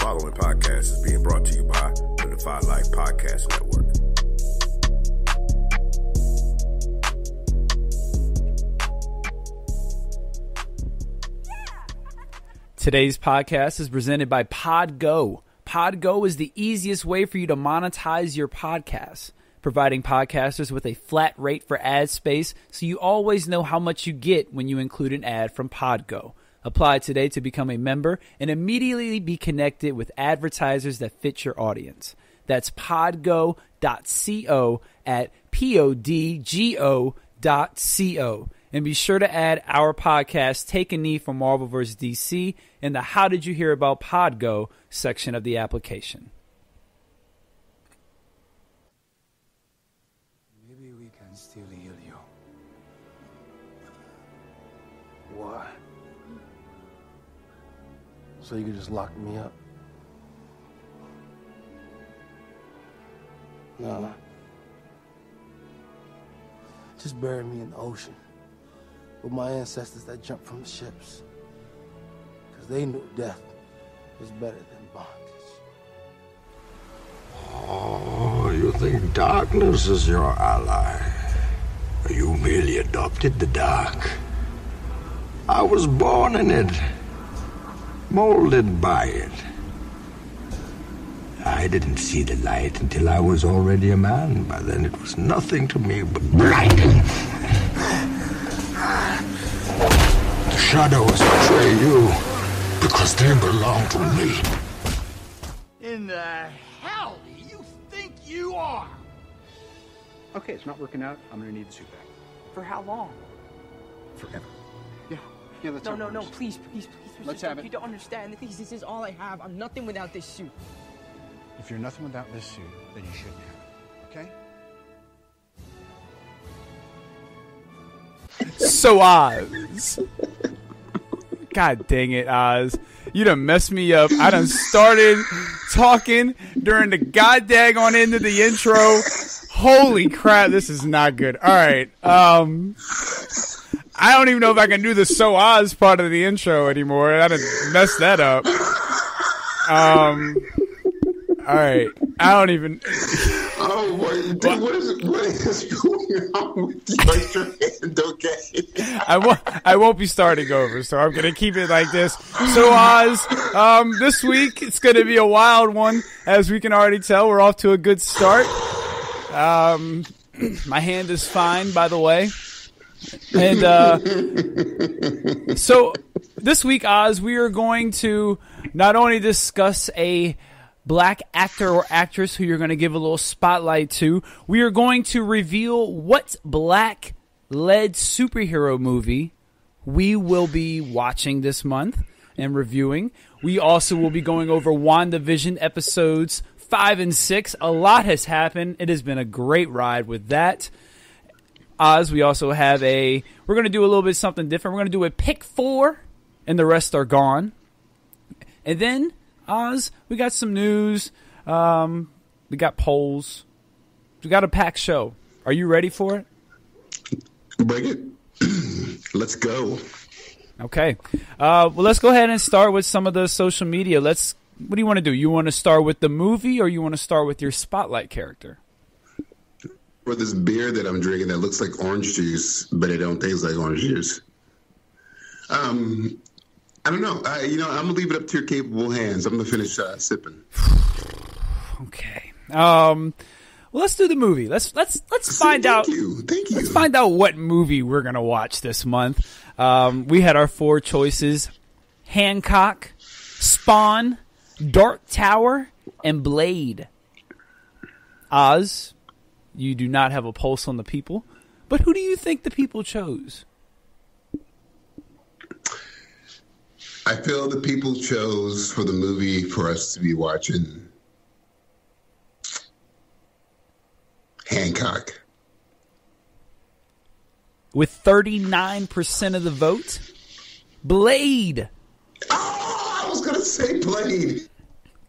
following podcast is being brought to you by the Defy Life Podcast Network. Today's podcast is presented by PodGo. PodGo is the easiest way for you to monetize your podcast, providing podcasters with a flat rate for ad space so you always know how much you get when you include an ad from PodGo. Apply today to become a member and immediately be connected with advertisers that fit your audience. That's podgo.co at podgo.co. And be sure to add our podcast, Take a Knee for Marvel vs. DC, in the How Did You Hear About PodGo section of the application. Maybe we can still heal you. Why? So you could just lock me up? No. Just bury me in the ocean with my ancestors that jumped from the ships. Because they knew death was better than bondage. Oh, you think darkness is your ally? You merely adopted the dark. I was born in it, molded by it. I didn't see the light until I was already a man. By then it was nothing to me but blinding. The shadows betray you because they belong to me. In the hell do you think you are? Okay, it's not working out. I'm gonna need the suit back. For how long? Forever. Yeah, that's No, how it works. please. Let's have it. You don't understand. This is all I have. I'm nothing without this suit. If you're nothing without this suit, then you shouldn't have it. Okay? So, Oz. God dang it, Oz. You done messed me up. I done started talking during the goddamn on end of the intro. Holy crap, this is not good. All right. I don't even know if I can do the So Oz part of the intro anymore. I done messed that up. All right. I don't even. Oh, dude, what is going on with you? Like your hand, okay? I won't be starting over, so I'm gonna keep it like this. So Oz, this week it's gonna be a wild one, as we can already tell. We're off to a good start. My hand is fine, by the way. And so this week, Oz, we are going to not only discuss a black actor or actress who you're going to give a little spotlight to, we are going to reveal what black-led superhero movie we will be watching this month and reviewing. We also will be going over WandaVision episodes 5 and 6. A lot has happened. It has been a great ride with that. Oz, we also have we're going to do a little bit something different. We're going to do a pick 4, and the rest are gone. And then, Oz, we got some news. We got polls. We got a packed show. Are you ready for it? Bring it. Let's go. Okay. Well, let's go ahead and start with some of the social media. What do you want to do? You want to start with the movie, or you want to start with your spotlight character? For this beer that I'm drinking that looks like orange juice, but it don't taste like orange juice. I don't know. I'm gonna leave it up to your capable hands. I'm gonna finish sipping. Okay. Well, let's do the movie. Let's find out. Thank you. Let's find out what movie we're gonna watch this month. We had our 4 choices: Hancock, Spawn, Dark Tower, and Blade. Oz, you do not have a pulse on the people, but who do you think the people chose? I feel the people chose for the movie for us to be watching Hancock. With 39% of the vote, Blade. Oh, I was going to say Blade.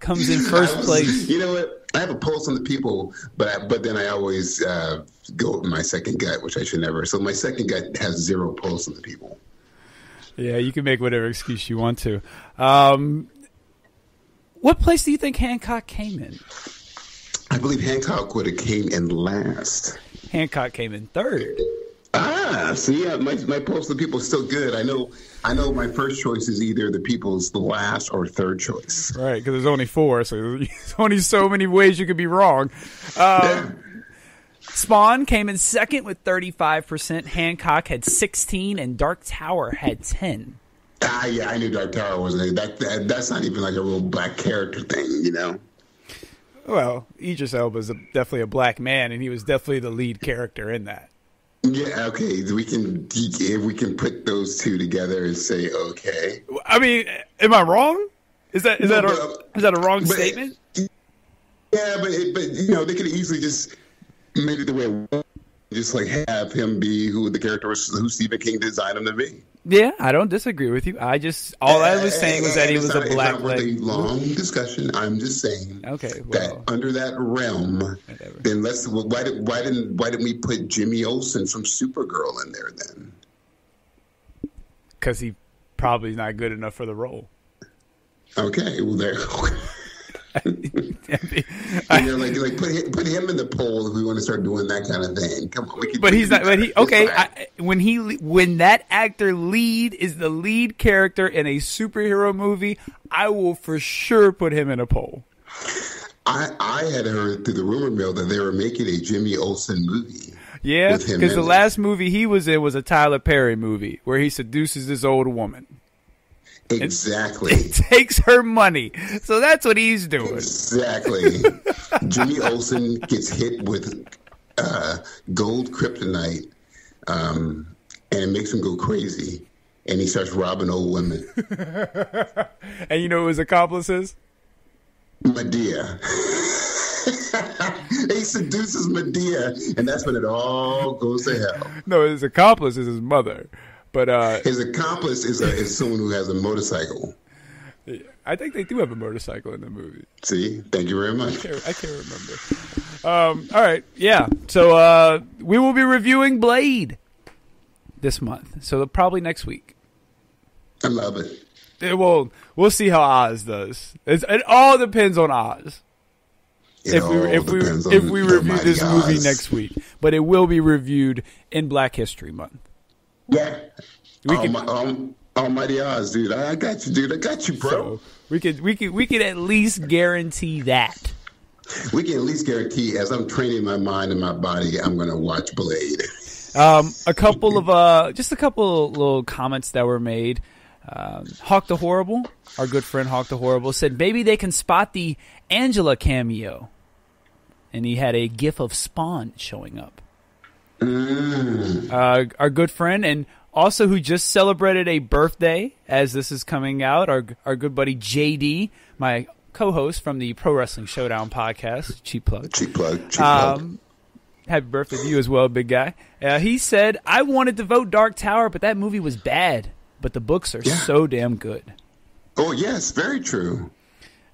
Comes in first place. You know what? I have a pulse on the people, but then I always go with my second gut, which I should never. So my second gut has 0 pulse on the people. Yeah, you can make whatever excuse you want to. What place do you think Hancock came in? I believe Hancock would have came in last. Hancock came in third. See, my postal people are still good. I know my first choice is either the people's last or third choice. Right, because there's only 4, so there's only so many ways you could be wrong. Spawn came in second with 35%. Hancock had 16, and Dark Tower had 10. Yeah, I knew Dark Tower wasn't that's not even like a real black character thing, you know. Well, Idris Elba's definitely a black man, and he was definitely the lead character in that. Yeah, okay. If we can put those two together and say okay. I mean, am I wrong? Is that a wrong statement? Yeah, but you know, they could easily just made it the way it was, just like have him be who the character was, who Stephen King designed him to be. Yeah, I don't disagree with you. I was saying was that he was a black. It's not worth a long discussion. I'm just saying. Okay, well, that under that realm, whatever. Then why didn't we put Jimmy Olsen from Supergirl in there then? Because he probably not good enough for the role. Okay, well there. Like put him in the poll if we want to start doing that kind of thing. Come on, but he's not. But he okay. When that actor is the lead character in a superhero movie, I will for sure put him in a poll. I had heard through the rumor mill that they were making a Jimmy Olsen movie. Yeah, because the last movie he was in was a Tyler Perry movie where he seduces this old woman. Exactly. It takes her money. So that's what he's doing. Exactly. Jimmy Olsen gets hit with gold kryptonite, and it makes him go crazy. And he starts robbing old women. And you know who his accomplice is? Medea. He seduces Medea, and that's when it all goes to hell. No, his accomplice is his mother. But his accomplice is someone who has a motorcycle. I think they do have a motorcycle in the movie. See? Thank you very much. I can't remember. All right. Yeah. So we will be reviewing Blade this month. So probably next week. I love it. We'll see how Oz does. It all depends on Oz. If we review this movie next week. But it will be reviewed in Black History Month. Yeah. Almighty Oz, dude. I got you, dude. I got you, bro. So we could at least guarantee that. We can at least guarantee, as I'm training my mind and my body, I'm going to watch Blade. A couple of little comments that were made. Hawk the Horrible, our good friend Hawk the Horrible, said maybe they can spot the Angela cameo, and he had a gif of Spawn showing up. Our good friend, and also who just celebrated a birthday as this is coming out, our good buddy JD, my co-host from the Pro Wrestling Showdown podcast. Cheap plug. Happy birthday to you as well, big guy. He said, I wanted to vote Dark Tower, but that movie was bad. But the books are so damn good. Oh, yes, very true.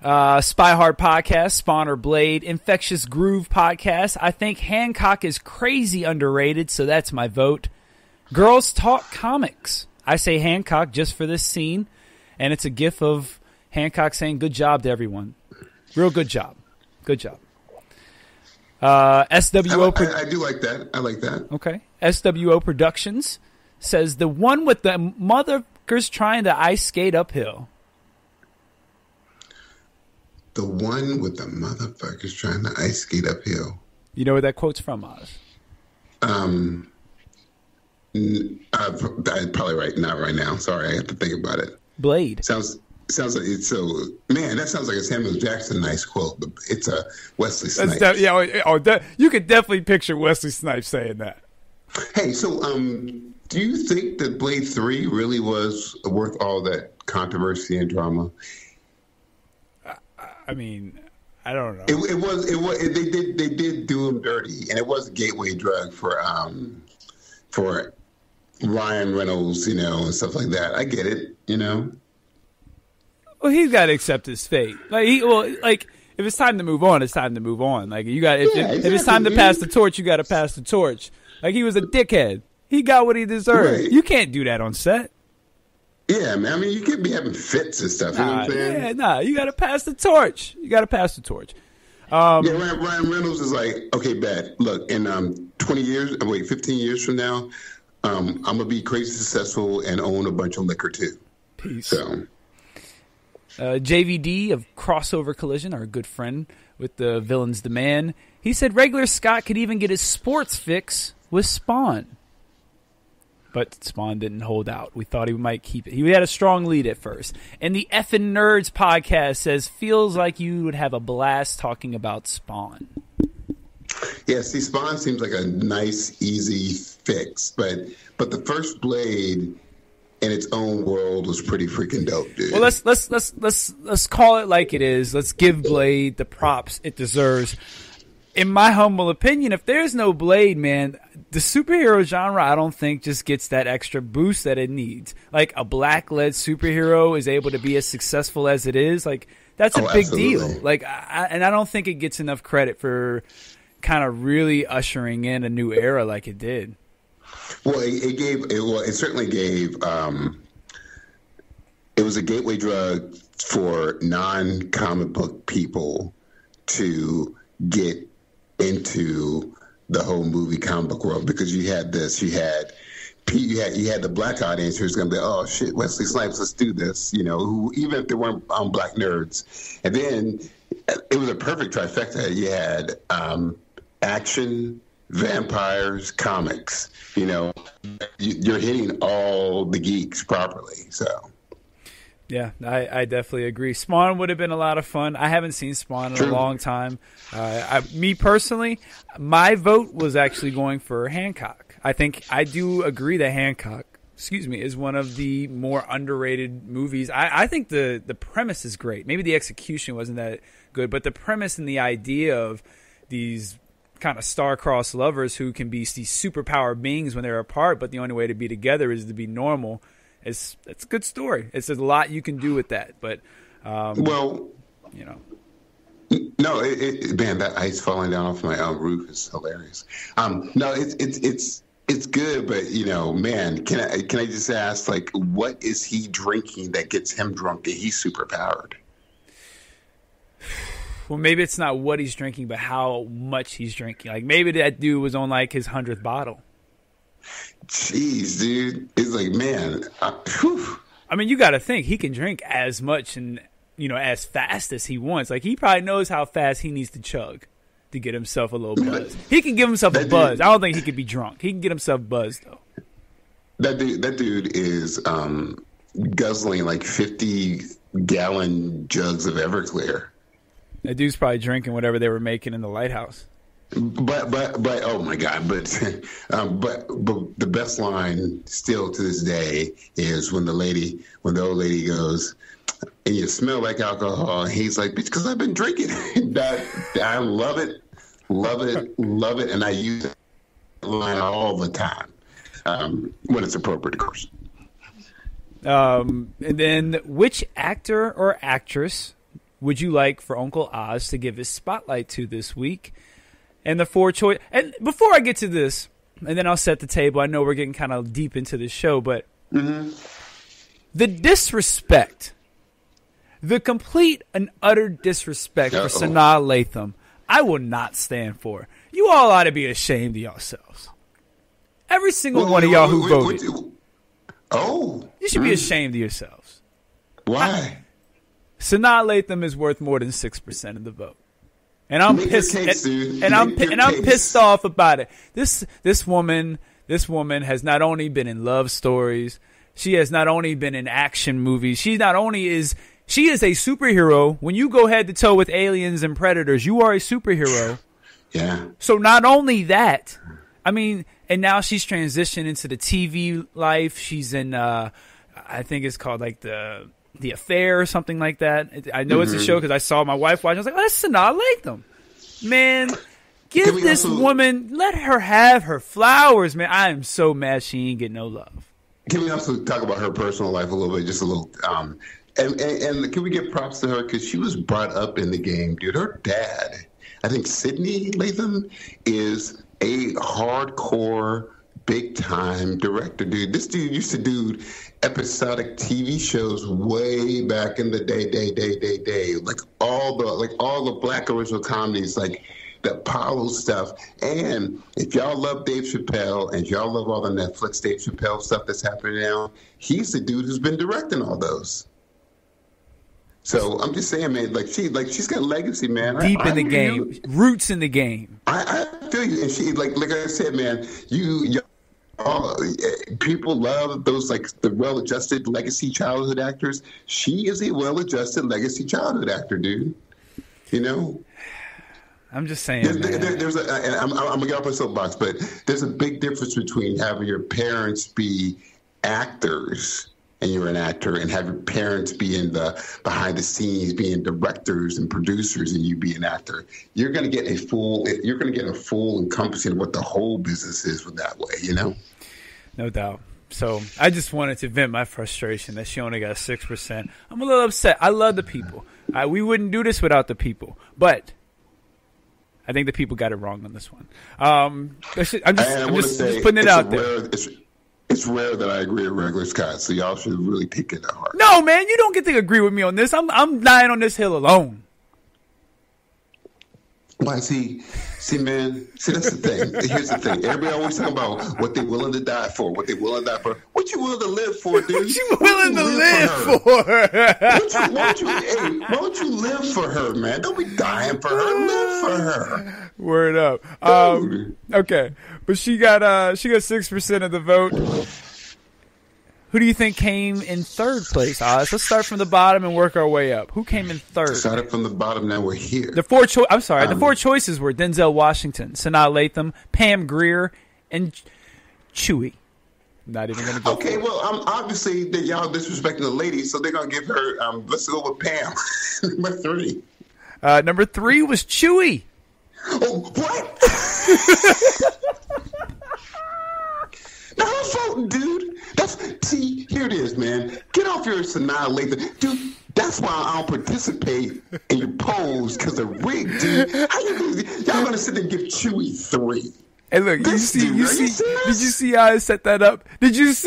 Spy Hard Podcast, Spawn or Blade, Infectious Groove Podcast. I think Hancock is crazy underrated, so that's my vote. Girls Talk Comics. I say Hancock just for this scene, and it's a gif of Hancock saying good job to everyone. Real good job. Good job. SWO. I do like that. I like that. Okay. SWO Productions says the one with the motherfuckers trying to ice skate uphill. The one with the motherfuckers trying to ice skate uphill. You know where that quote's from, Oz? I'm probably right. Not right now. Sorry, I have to think about it. Blade. Sounds like it's so. Man, that sounds like a Samuel Jackson nice quote, but it's a Wesley Snipes. You could definitely picture Wesley Snipes saying that. Hey, so do you think that Blade 3 really was worth all that controversy and drama? I mean, I don't know. It was. They did do him dirty, and it was a gateway drug for Ryan Reynolds, and stuff like that. I get it, Well, he's got to accept his fate. If it's time to move on, it's time to move on. Like you got, if it's time to pass the torch, you got to pass the torch. Like he was a dickhead. He got what he deserved. Right. You can't do that on set. Yeah, man. I mean, you can't be having fits and stuff. You know what I'm saying? You got to pass the torch. Yeah, Ryan Reynolds is like, okay, bet. Look, in 15 years from now, I'm going to be crazy successful and own a bunch of liquor, too. Peace. So, JVD of Crossover Collision, our good friend with the Villain's Demand, he said regular Scott could even get his sports fix with Spawn. But Spawn didn't hold out. We thought he might keep it. He had a strong lead at first. And the Effin' Nerds podcast says, feels like you would have a blast talking about Spawn. Yeah, see, Spawn seems like a nice, easy fix. But the first Blade in its own world was pretty freaking dope, dude. Well, let's call it like it is. Let's give Blade the props it deserves. In my humble opinion, if there's no Blade, man, the superhero genre, I don't think just gets that extra boost that it needs. Like a black-led superhero is able to be as successful as it is. Like that's a big deal. Like, I don't think it gets enough credit for kind of really ushering in a new era like it did. Well, it certainly gave. It was a gateway drug for non-comic book people to get into the whole movie comic book world, because you had the black audience who's going to be, oh shit, Wesley Snipes, let's do this, who, even if they weren't black nerds. And then it was a perfect trifecta. You had action, vampires, comics. You're hitting all the geeks properly. So yeah, I definitely agree. Spawn would have been a lot of fun. I haven't seen Spawn in a long time. Me personally, my vote was actually going for Hancock. I do agree that Hancock, is one of the more underrated movies. I think the premise is great. Maybe the execution wasn't that good, but the premise and the idea of these kind of star-crossed lovers who can be these superpowered beings when they're apart, but the only way to be together is to be normal. It's a good story. There's a lot you can do with that, but no, man, that ice falling down off my roof is hilarious. No, it's good, but man, can I just ask, like, what is he drinking that gets him drunk that he's super powered? Well, maybe it's not what he's drinking, but how much he's drinking. Like maybe that dude was on like his 100th bottle. Jeez, dude. It's like, man. I mean, you got to think he can drink as much and, as fast as he wants. Like, he probably knows how fast he needs to chug to get himself a little buzz. He can give himself a buzz. I don't think he could be drunk. He can get himself buzzed, though. That dude is guzzling like 50-gallon jugs of Everclear. That dude's probably drinking whatever they were making in the lighthouse. But oh my God! But the best line still to this day is when the old lady goes, and you smell like alcohol. And he's like, bitch, because I've been drinking. I love it, and I use that line all the time when it's appropriate, of course. And then, which actor or actress would you like for Uncle Oz to give his spotlight to this week? And the 4 choice. And before I get to this, and then I'll set the table. I know we're getting kind of deep into the show, but the disrespect, the complete and utter disrespect for Sanaa Lathan, I will not stand for. You all ought to be ashamed of yourselves. Every single one of y'all who voted. You should be ashamed of yourselves. Why? Sanaa Lathan is worth more than 6% of the vote. And I'm pissed. I'm pissed off about it. This woman has not only been in love stories, she has not only been in action movies. She is a superhero. When you go head to toe with aliens and predators, you are a superhero. Yeah. So not only that, I mean, and now she's transitioned into the TV life. She's in, I think it's called like the Affair or something like that. I know it's a show because I saw my wife watch. I was like, oh, that's Sanaa Lathan. Man, give this woman, let her have her flowers, man. I am so mad she ain't get no love. Can we also talk about her personal life a little bit, just a little? And can we give props to her because she was brought up in the game, dude. Her dad, I think Sidney Lathan, is a hardcore big time director, dude. This dude used to do episodic TV shows way back in the day. Like all the Black original comedies, like the Apollo stuff. And if y'all love Dave Chappelle and y'all love all the Netflix Dave Chappelle stuff that's happening now, he's the dude who's been directing all those. So I'm just saying, man, she's got legacy, man. Deep in the game, roots in the game. I feel you, and she like I said, man, people love those like the well-adjusted legacy childhood actors. She is a well-adjusted legacy childhood actor, dude. You know. I'm just saying. I'm gonna get off my soapbox, but there's a big difference between having your parents be actors and you're an actor, and have your parents be in the behind the scenes, being directors and producers, and you be an actor. You're going to get a full encompassing of what the whole business is with that way, you know? No doubt. So I just wanted to vent my frustration that she only got 6%. I'm a little upset. I love the people. We wouldn't do this without the people, but I think the people got it wrong on this one. I'm just putting it out there. It's rare that I agree with regular Scott, so y'all should really take it to heart. No, man, you don't get to agree with me on this. I'm dying on this hill alone. Why? See, man. See, that's the thing. Here's the thing. Everybody always talking about what they're willing to die for. What you willing to live for, dude? What you willing to live for? Why don't you live for her, man? Don't be dying for her. Live for her. Word up. Okay, but she got 6% of the vote. Who do you think came in third place, Oz? Let's start from the bottom and work our way up. Who came in third? Started from the bottom, now we're here. The four choices were Denzel Washington, Sanaa Lathan, Pam Grier, and Chewie. Not even going to go. Okay, well, obviously y'all disrespecting the lady, so they're going to give her. Let's go with Pam. Number 3. Number 3 was Chewie. Oh, what? Now who's voting, dude? Here it is, man. Get off your Sanaa Lathan. Dude, that's why I don't participate in your polls, because they're rigged, dude. How you y'all gonna sit there and give Chewie 3? Hey, look, did you see how I set that up? That's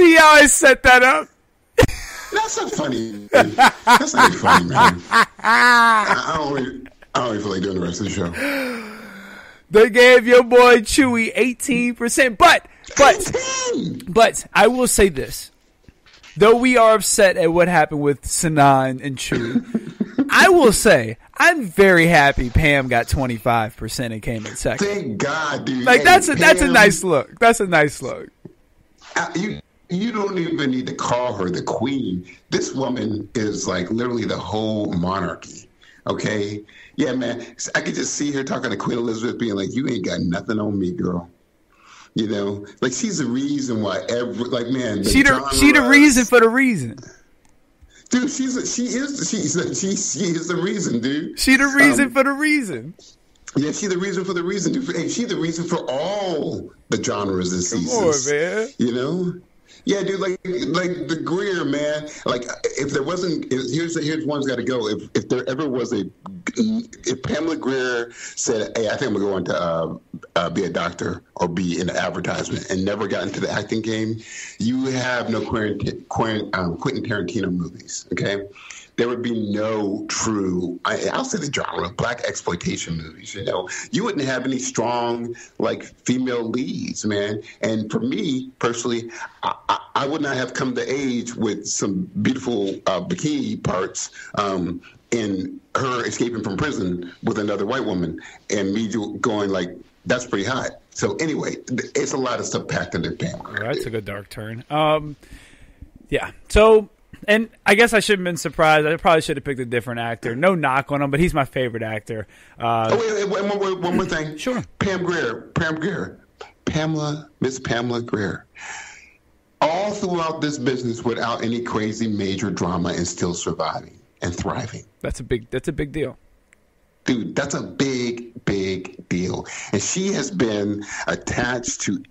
not funny. That's not funny, man. I don't really feel like doing the rest of the show. They gave your boy Chewie 18%, but I will say this. Though we are upset at what happened with Sanaa and Chewie, I will say I'm very happy Pam got 25% and came in second. Thank God, dude. Like that's a nice look. That's a nice look. You don't even need to call her the queen. This woman is like literally the whole monarchy. Okay? Yeah, man. I could just see her talking to Queen Elizabeth being like, you ain't got nothing on me, girl. You know? Like, she's the reason why she the reason for the reason. Dude, she is the reason, dude. She the reason for the reason. Yeah, she's the reason for the reason, dude. Hey, she's the reason for all the genres and seasons. Come on, man. You know? Yeah, dude, like the Greer, man. Like, if there wasn't, here's one's got to go. If there ever was if Pamela Grier said, "Hey, I think I'm going to be a doctor or be in an advertisement," and never got into the acting game, you have no Quentin Tarantino movies. Okay. There would be no true, I'll say the genre, black exploitation movies, you know. You wouldn't have any strong, like, female leads, man. And for me, personally, I would not have come to age with some beautiful bikini parts in her escaping from prison with another white woman and me going like, that's pretty hot. So anyway, it's a lot of stuff packed into Pam. All right, took a dark turn. Yeah, so... And I guess I shouldn't have been surprised. I probably should have picked a different actor. No knock on him, but he's my favorite actor. Wait, one more thing. Sure. Miss Pamela Grier. All throughout this business without any crazy major drama and still surviving and thriving. That's a big deal. Dude, that's a big, big deal. And she has been attached to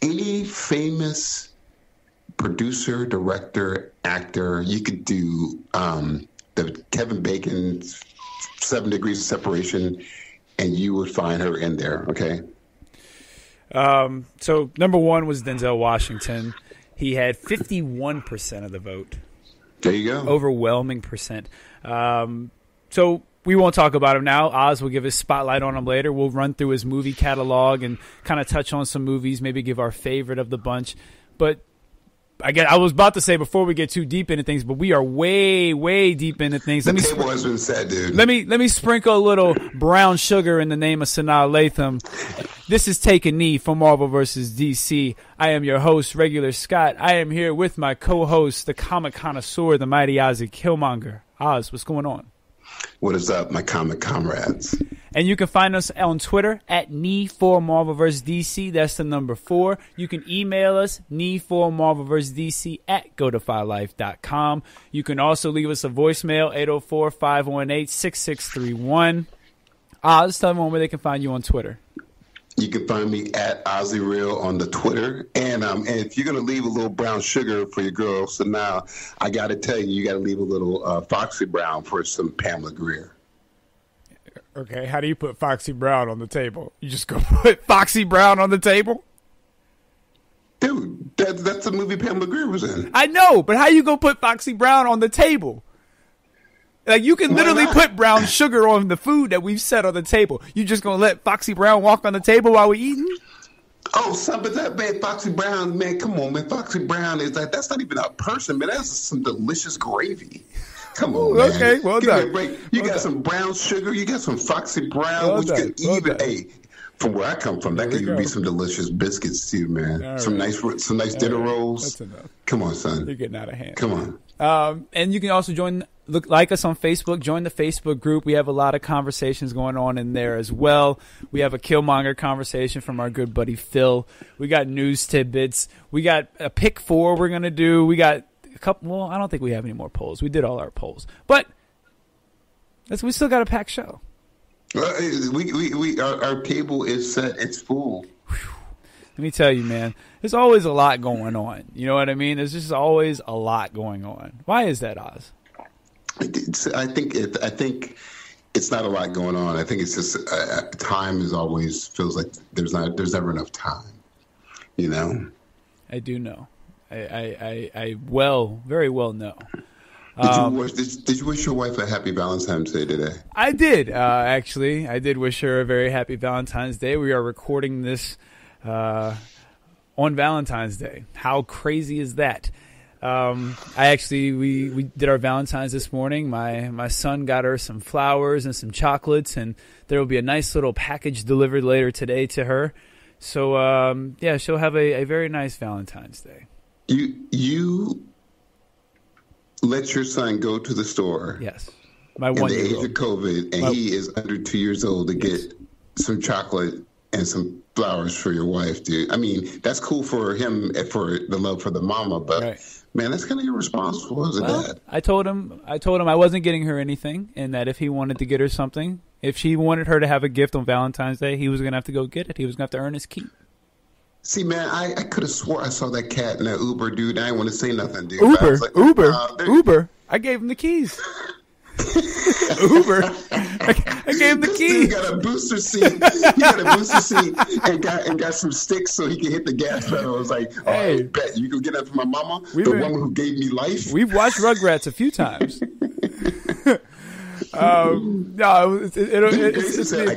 any famous producer, director, actor. You could do the Kevin Bacon 7 Degrees of Separation, and you would find her in there. Okay. So number one was Denzel Washington. He had 51% of the vote. There you go. Overwhelming percent. So we won't talk about him now. Oz will give his spotlight on him later. We'll run through his movie catalog and kind of touch on some movies, maybe give our favorite of the bunch. But I was about to say before we get too deep into things, but we are way, way deep into things. The table has been set, dude. Let me sprinkle a little brown sugar in the name of Sanaa Latham. This is Take a Knee for Marvel vs. DC. I am your host, Regular Scott. I am here with my co-host, the comic connoisseur, the mighty Ozzy Killmonger. Oz, what's going on? What is up, my comic comrades? And you can find us on Twitter at knee4Marvel vs. DC. That's the number 4. You can email us, knee4Marvel vs. DC at go2filife.com. You can also leave us a voicemail, 804-518-6631. Oz, tell them where they can find you on Twitter. You can find me at OzzyReal on the Twitter. And if you're going to leave a little brown sugar for your girl, so now I got to tell you, you got to leave a little Foxy Brown for some Pamela Greer. Okay, how do you put Foxy Brown on the table? You just go put Foxy Brown on the table? Dude, that's the movie Pamela Greer was in. I know, but how you go put Foxy Brown on the table? Like, you can literally put brown sugar on the food that we've set on the table. You just gonna let Foxy Brown walk on the table while we're eating? Oh, son, but that man, Foxy Brown, man, come on, man. Foxy Brown is like, that's not even a person, man. That's some delicious gravy. Come on, man. Okay, well Give done. me a break. You got some brown sugar. You got some Foxy Brown, which can even, hey, from where I come from, that could even be some delicious biscuits too, man. All some right. nice dinner rolls. That's enough. Come on, son. You're getting out of hand. Come on. And you can also like us on Facebook. Join the Facebook group. We have a lot of conversations going on in there as well. We have a Killmonger conversation from our good buddy Phil. We got news tidbits. We got a pick 4 we're going to do. We got a couple. Well, I don't think we have any more polls. We did all our polls. But we still got a packed show. Our table is set. It's full. Let me tell you, man, there's always a lot going on. You know what I mean? There's just always a lot going on. Why is that, Oz? I think it's not a lot going on. I think it's just time is always feels like there's never enough time. You know. I do know. I very well know. Did you wish your wife a happy Valentine's Day today? I did, actually. I did wish her a very happy Valentine's Day. We are recording this on Valentine's Day. How crazy is that? We did our Valentine's this morning. My son got her some flowers and some chocolates, and there will be a nice little package delivered later today to her. So, she'll have a very nice Valentine's Day. You let your son go to the store. Yes. My in the 1-year-old. age of COVID, and he is under 2 years old to get some chocolate and some flowers for your wife, dude. I mean, that's cool for him, for the love for the mama, but man, that's kind of irresponsible as a dad. I told him I wasn't getting her anything, and that if he wanted to get her something, if she wanted her to have a gift on Valentine's Day, he was going to have to go get it. He was going to have to earn his keep. See, man, I could have swore I saw that cat in that Uber, dude. I didn't want to say nothing, dude. Uber. I gave him the keys. Uber. I gave him the keys. He got a booster seat. and got some sticks so he can hit the gas pedal. I was like, oh, hey, I bet you can get that for my mama, the woman who gave me life. We've watched Rugrats a few times. Grayson said,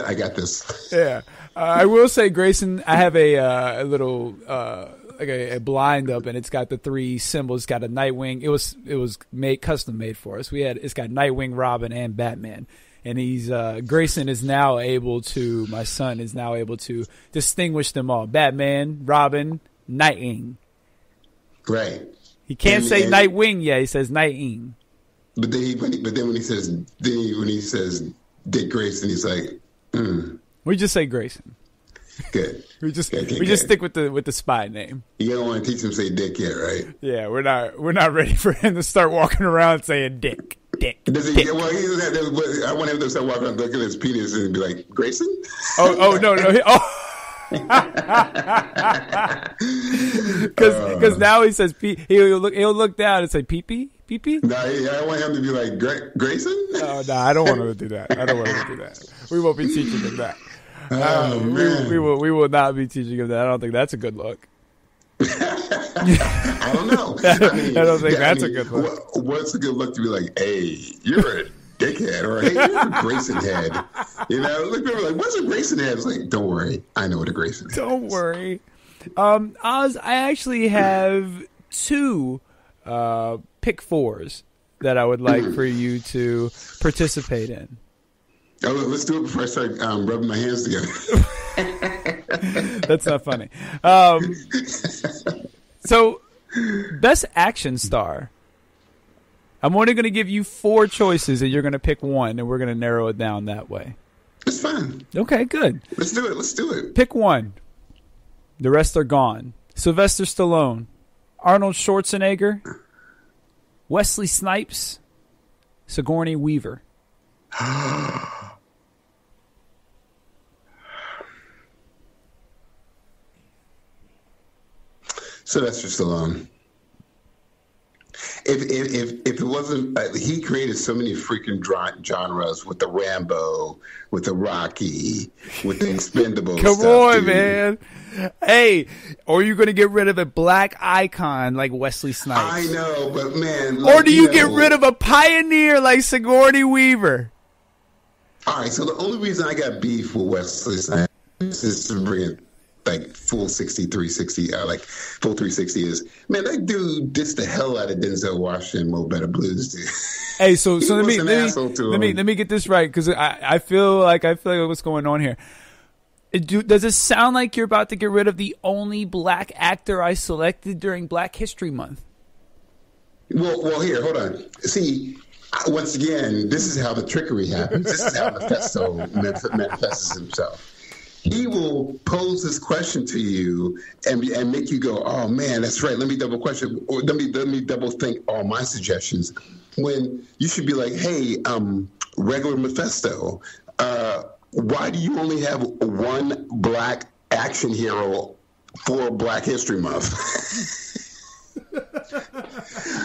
I got this. Yeah. I will say, Grayson, I have a little a blind up, and it's got the 3 symbols. It's got a Nightwing. It was custom made for us. It's got Nightwing, Robin, and Batman. And Grayson is now able to. My son is now able to distinguish them all: Batman, Robin, Nightwing. Right. He can't say Nightwing yet. He says Nightwing. But then when he says Dick Grayson, he's like, We just say Grayson. Good. We just stick with the spy name. You don't want to teach him to say Dick yet, right? Yeah, we're not ready for him to start walking around saying Dick. Dick. Well, I want him to start walking around looking at his penis and be like, Grayson? No. Because now he says he'll look down and say pee pee. No, I want him to be like Grayson. No, I don't want him to do that. We won't be teaching him that. Oh, man. We will not be teaching him that. I don't think that's a good look. I don't know. I don't think that's a good look. What's a good look to be like, hey, you're a dickhead, or hey, you're a Grayson head? You know, like people are like, what's a Grayson head? It's like, don't worry, I know what a Grayson head is. Don't worry. Oz, I actually have 2 pick 4s that I would like for you to participate in. Oh, let's do it before I start rubbing my hands together. That's not funny. So, best action star. I'm only going to give you 4 choices, and you're going to pick one, and we're going to narrow it down that way. It's fine. Okay, good. Let's do it. Let's do it. Pick one. The rest are gone. Sylvester Stallone, Arnold Schwarzenegger, Wesley Snipes, Sigourney Weaver. Sylvester Stallone. If it wasn't, he created so many freaking genres with the Rambo, with the Rocky, with the Expendables. Come stuff, on, dude. man. Hey, or are you going to get rid of a black icon like Wesley Snipes? I know, but man. Or do you get rid of a pioneer like Sigourney Weaver? All right, so the only reason I got beef with Wesley Snipes is to bring it like full 360, like full 360 is, man, that dude dissed the hell out of Denzel Washington, Mo Better Blues, dude. Hey, so let me get this right, because I feel like what's going on here. Does it sound like you're about to get rid of the only black actor I selected during Black History Month? Well, here, hold on. See, once again, this is how the trickery happens. This is how Mephisto manifests himself. He will pose this question to you and make you go, "Oh man, that's right. Let me double question, or let me double think all my suggestions." When you should be like, "Hey, regular Mephisto, why do you only have one black action hero for Black History Month?"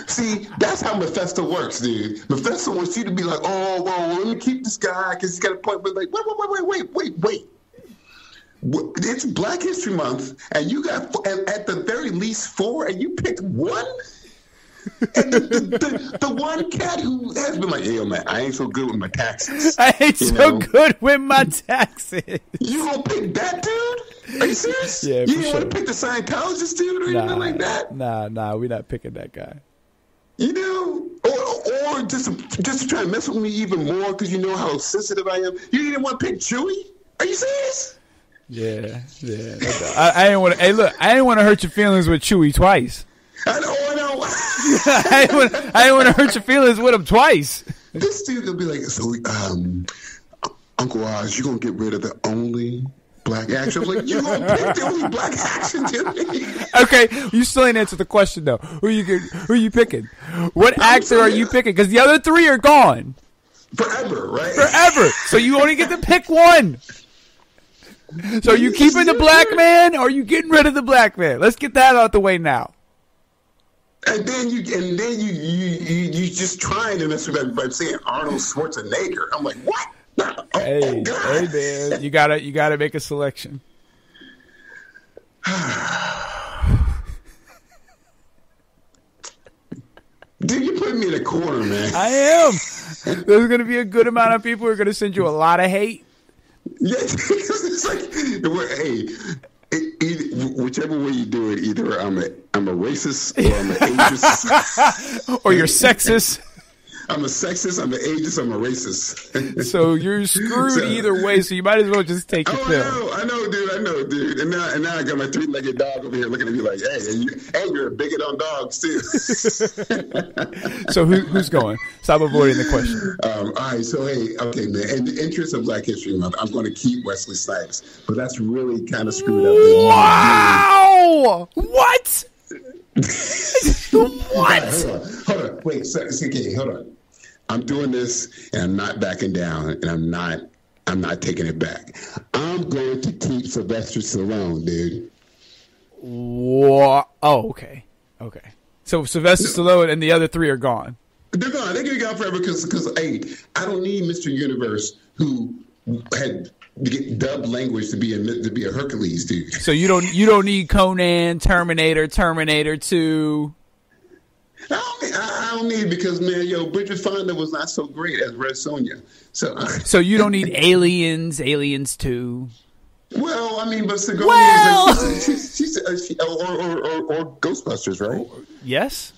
See, that's how Mephisto works, dude. Mephisto wants you to be like, "Oh, well, let me keep this guy because he's got a point." But like, wait. It's Black History Month, and you got at the very least 4, and you picked one. And the one cat who has been like, "Yo, man, I ain't so good with my taxes. I ain't good with my taxes." You gonna pick that dude? Are you serious? Yeah, you didn't want to pick the Scientologist dude or anything like that? Nah, we're not picking that guy. You know, or just to try to mess with me even more because you know how sensitive I am. You didn't want to pick Chewie? Are you serious? Yeah. I didn't want to. Hey, look, I didn't want to hurt your feelings with Chewie twice. I know. I didn't want to hurt your feelings with him twice. This dude will be like, "So, Uncle Oz, you gonna get rid of the only black action?" I'm like, "You gonna pick the only black action to me?" Okay, you still ain't answered the question though. Who you picking? What actor are you picking? Because the other 3 are gone forever, right? Forever. So you only get to pick one. So are you keeping the black man, or are you getting rid of the black man? Let's get that out the way now. And then you just trying to mess with everybody saying Arnold Schwarzenegger. I'm like, what? Hey man, you gotta make a selection. Dude, you're putting me in a corner, man. I am. There's gonna be a good amount of people who are gonna send you a lot of hate. Yeah, it's like, hey, whichever way you do it, either I'm a racist or I'm an ageist. Or you're sexist. I'm a sexist, I'm an ageist, I'm a racist. So you're screwed either way, so you might as well just take your pill. I know, dude. And now I got my 3-legged dog over here looking at me like, hey, and you're a bigot on dogs, too. So who's going? Stop avoiding the question. All right, so, hey, okay, man. In the interest of Black History Month, I'm going to keep Wesley Snipes, but that's really kind of screwed up. Wow! What? What? Hold on. Wait, okay, hold on. I'm doing this, and I'm not backing down, and I'm not taking it back. I'm going to keep Sylvester Stallone, dude. What? Oh, okay. So Sylvester Stallone and the other 3 are gone. They're gone. They're going to be gone forever because, hey, I don't need Mr. Universe who had get dubbed language to be a Hercules, dude. So you don't need Conan, Terminator 2. I don't need it because, man, Bridget Fonda was not so great as Red Sonja. So you don't need Aliens 2. Well, I mean, but Sigourney she's or Ghostbusters, right? Yes.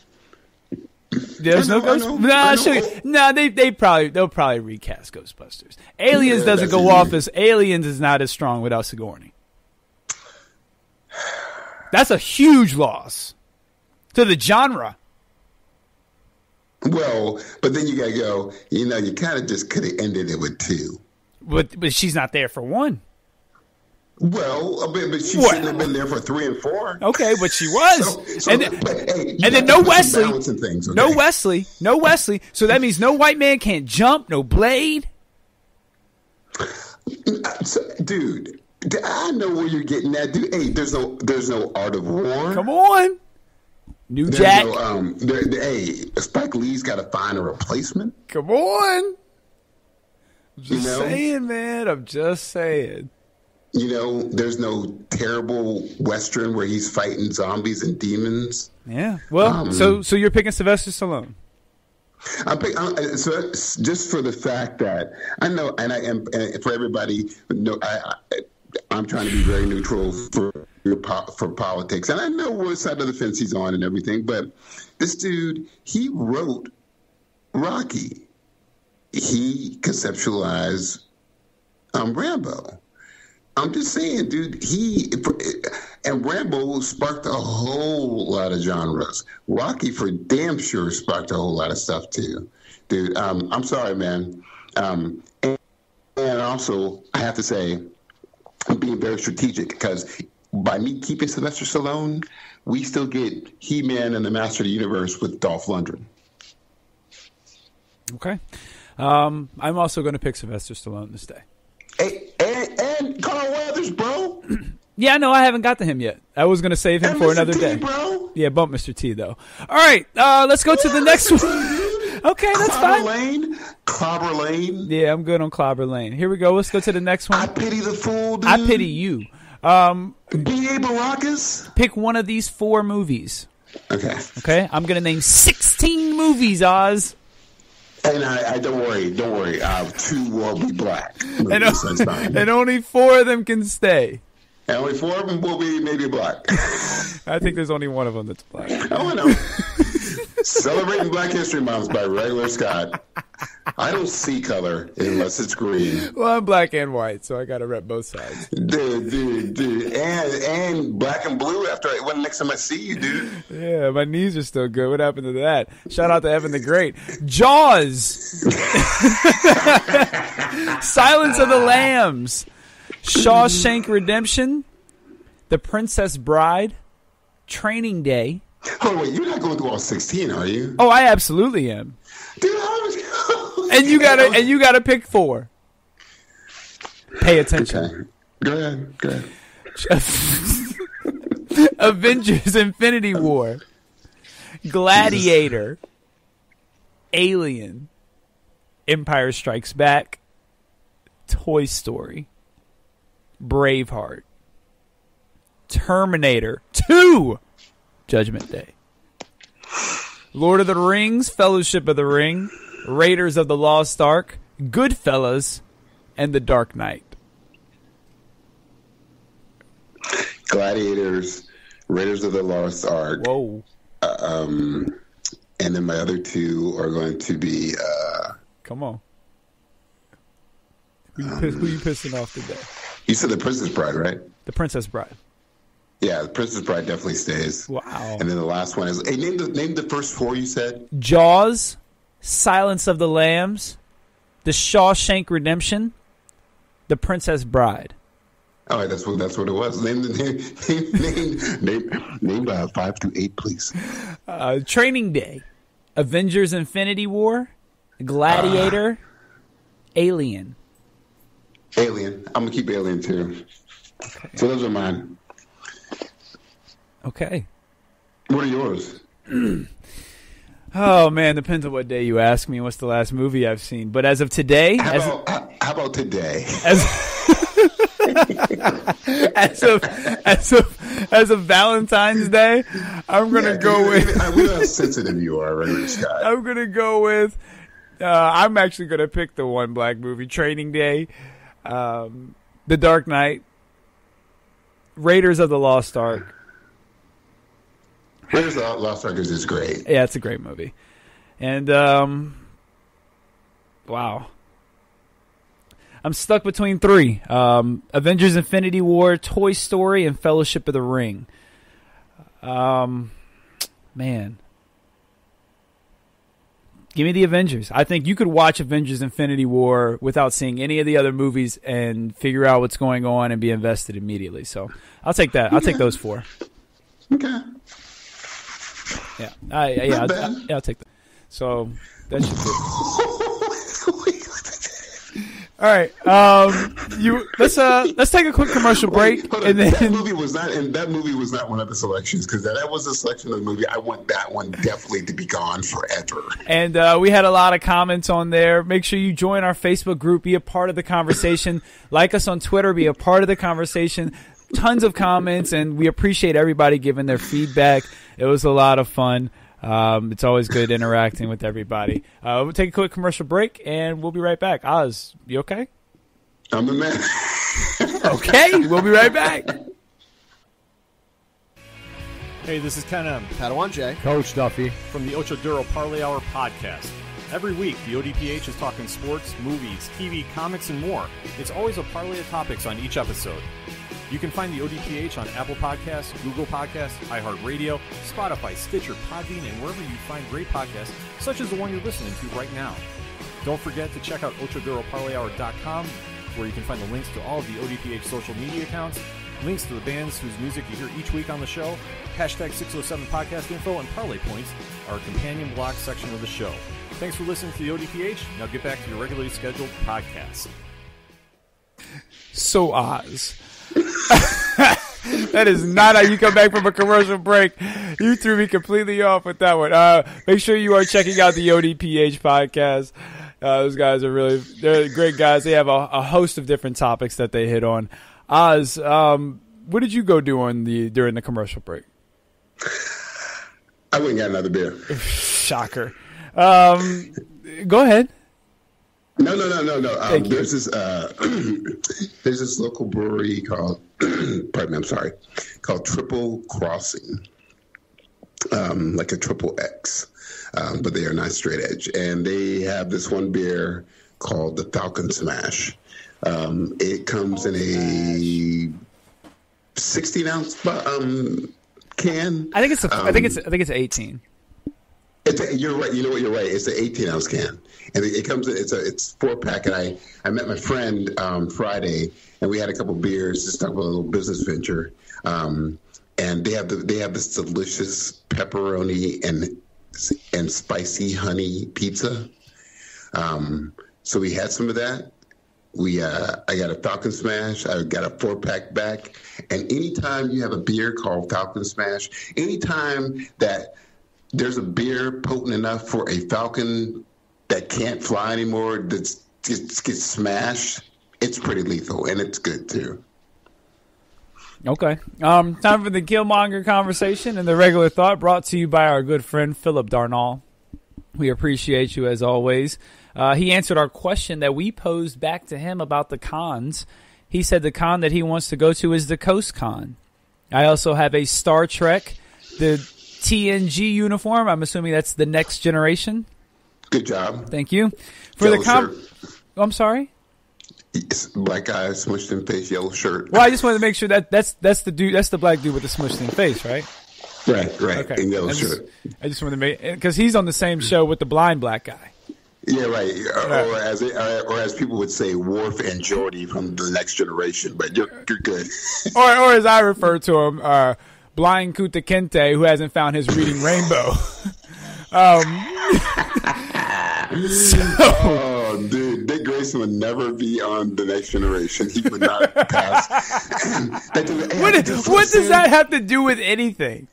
There's no Ghostbusters. No, they'll probably recast Ghostbusters. Aliens doesn't go off as Aliens is not as strong without Sigourney. That's a huge loss to the genre. Well, but then you gotta go. You kind of just could have ended it with 2. But she's not there for 1. Well, but she shouldn't have been there for 3 and 4. Okay, but she was. And then no Wesley. Things, okay? No Wesley. So that means no white man can't jump, no Blade. Dude, I know where you're getting at, dude. Hey, there's no Art of War. Come on. New Jack. Spike Lee's got to find a replacement. Come on. I'm just saying, man. I'm just saying. There's no terrible Western where he's fighting zombies and demons. Yeah. Well, so you're picking Sylvester Stallone. So just for the fact that I know, and I am, and for everybody, I'm trying to be very neutral for politics, and I know what side of the fence he's on and everything. But this dude, he wrote Rocky. He conceptualized Rambo. I'm just saying, dude, and Rambo sparked a whole lot of genres. Rocky, for damn sure, sparked a whole lot of stuff, too. Dude, I'm sorry, man. And also, I have to say, I'm being very strategic because by me keeping Sylvester Stallone, we still get He-Man and the Master of the Universe with Dolph Lundgren. Okay. I'm also going to pick Sylvester Stallone this day. Hey, and Carl Weathers, bro. Yeah, no, I haven't got to him yet. I was going to save him for another day. Bro. Yeah, bump Mr. T, though. All right, let's go to the next one. Okay, that's fine. Clobber Lane. Yeah, I'm good on Clobber Lane. Here we go. Let's go to the next one. I pity the fool, dude. I pity you. B.A. Baracus. Pick one of these 4 movies. Okay. I'm going to name 16 movies, Oz. And I don't worry. 2 will be black. And only 4 of them can stay. And only 4 of them will be maybe black. I think there's only one of them that's black. Oh, I know. Celebrating Black History Month by Regular Scott. I don't see color unless it's green. Well, I'm black and white, so I got to rep both sides. Dude. And black and blue after I went next time I see you, dude. Yeah, my knees are still good. What happened to that? Shout out to Evan the Great. Jaws. Silence of the Lambs. Shawshank Redemption. The Princess Bride. Training Day. Oh, wait, you're not going through all 16, are you? Oh, I absolutely am. Dude, and you gotta pick 4. Pay attention. Okay. Go ahead. Avengers Infinity War. Gladiator. Alien. Empire Strikes Back. Toy Story. Braveheart. Terminator 2. Judgment Day. Lord of the Rings, Fellowship of the Ring, Raiders of the Lost Ark, Goodfellas, and The Dark Knight. Gladiators, Raiders of the Lost Ark. Whoa. And then my other 2 are going to be... Come on. Who you pissing off today? You said The Princess Bride, right? The Princess Bride. Yeah, The Princess Bride definitely stays. Wow. And then the last one is... Hey, name the first 4 you said. Jaws, Silence of the Lambs, The Shawshank Redemption, The Princess Bride. All right, that's what it was. Name 5 through 8, please. Training Day, Avengers Infinity War, Gladiator, Alien. Alien. I'm going to keep Alien, too. Okay. So those are mine. Okay. What are yours? Oh, man, depends on what day you ask me. What's the last movie I've seen? But as of today... How about today? as of Valentine's Day, I'm gonna go with. I know how sensitive you are, right, Scott? I'm gonna go with. I'm actually gonna pick the one black movie, Training Day, The Dark Knight, Raiders of the Lost Ark. Raiders of the Lost Ark is great. Yeah, it's a great movie, and wow. I'm stuck between three. Avengers Infinity War, Toy Story, and Fellowship of the Ring. Man. Give me the Avengers. I think you could watch Avengers Infinity War without seeing any of the other movies and figure out what's going on and be invested immediately. So I'll take that. I'll take those four. Okay. Yeah. I'll take that. So that should do it. All right, let's take a quick commercial break, and then that movie was not one of the selections because that was a selection of the movie. I want that one definitely to be gone forever. And we had a lot of comments on there. Make sure you join our Facebook group, be a part of the conversation. Like us on Twitter, be a part of the conversation. Tons of comments, and we appreciate everybody giving their feedback. It was a lot of fun. It's always good interacting with everybody. We'll take a quick commercial break, and we'll be right back. Oz, you okay? I'm the man. Okay, we'll be right back. Hey, this is Ken M. Padawan J. Coach Duffy. From the Ocho Duro Parlay Hour podcast. Every week, the ODPH is talking sports, movies, TV, comics, and more. It's always a parlay of topics on each episode. You can find the ODPH on Apple Podcasts, Google Podcasts, iHeartRadio, Spotify, Stitcher, Podbean, and wherever you find great podcasts, such as the one you're listening to right now. Don't forget to check out OchoDuroParlayHour.com, where you can find the links to all of the ODPH social media accounts, links to the bands whose music you hear each week on the show, hashtag 607 podcast info, and parlay points, our companion blog section of the show. Thanks for listening to the ODPH. Now get back to your regularly scheduled podcast. So, Oz. That is not how you come back from a commercial break. You threw me completely off with that one. Make sure you are checking out the ODPH podcast. Those guys they're great guys. They have a host of different topics that they hit on. Oz, what did you go do during the commercial break? I went and got another beer. Shocker. Go ahead. No. There's this local brewery called called Triple Crossing, like a triple X, but they are not straight edge, and they have this one beer called the Falcon Smash. It comes in a 16-ounce can. I think it's 18. You're right. You know what? You're right. It's an 18-ounce can, and it comes. It's 4-pack. And I met my friend Friday, and we had a couple beers, just talk about a little business venture. And they have this delicious pepperoni and spicy honey pizza. So we had some of that. I got a Falcon Smash. I got a 4-pack back. And anytime you have a beer called Falcon Smash, anytime that there's a beer potent enough for a falcon that can't fly anymore, that gets smashed, it's pretty lethal, and it's good too. Okay. Time for the Killmonger conversation and the regular thought, brought to you by our good friend Philip Darnall. We appreciate you as always. He answered our question that we posed back to him about the cons. He said the con that he wants to go to is the Coast Con. I also have a Star Trek, the TNG uniform. I'm assuming that's the Next Generation. Good job. Thank you. I'm sorry? Black guy, smushed in face, yellow shirt. Well, I just wanted to make sure that's the dude. That's the black dude with the smushed in face, right? Right. Okay. In yellow shirt. I just wanted to make, because he's on the same show with the blind black guy. Yeah, right. Or as people would say, Worf and Geordi from the Next Generation. But you're good. or as I refer to him, Blind Kunta Kinte, who hasn't found his reading rainbow. Dude, Dick Grayson would never be on the Next Generation. He would not pass. What does that have to do with anything?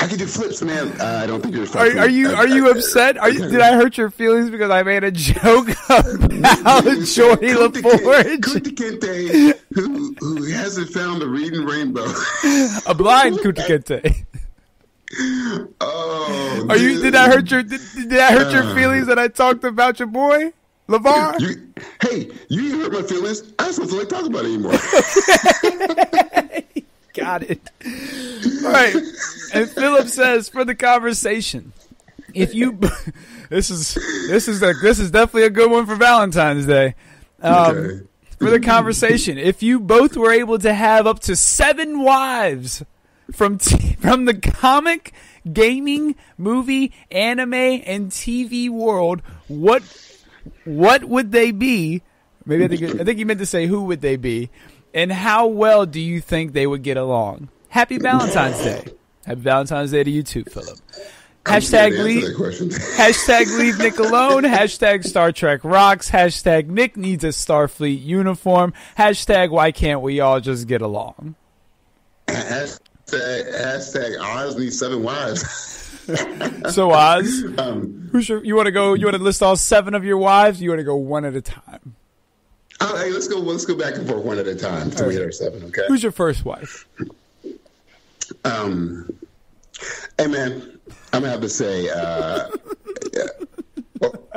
I can do flips, man. I don't think you're. Are you upset? Did I hurt your feelings because I made a joke about Jordy LaForge? Kunta Kinte, who hasn't found the reading rainbow. A blind Kunta Kinte. Oh, Did I hurt your feelings that I talked about your boy LeVar? You hurt my feelings. I don't feel like talking about it anymore. Got it. All right. And Philip says, for the conversation, if you this is definitely a good one for Valentine's Day. Okay. For the conversation, if you both were able to have up to 7 wives from the comic, gaming, movie, anime, and TV world, what would they be? Maybe I think you meant to say who would they be, and how well do you think they would get along? Happy Valentine's Day. Happy Valentine's Day to you too, Philip. Hashtag leave Nick alone. Hashtag Star Trek rocks. Hashtag Nick needs a Starfleet uniform. Hashtag why can't we all just get along? Hashtag Oz needs 7 wives. So Oz, you want to list all 7 of your wives? You want to go one at a time? Hey, let's go back and forth one at a time until we hit our 7. Okay. Who's your first wife? Hey man, I'm gonna have to say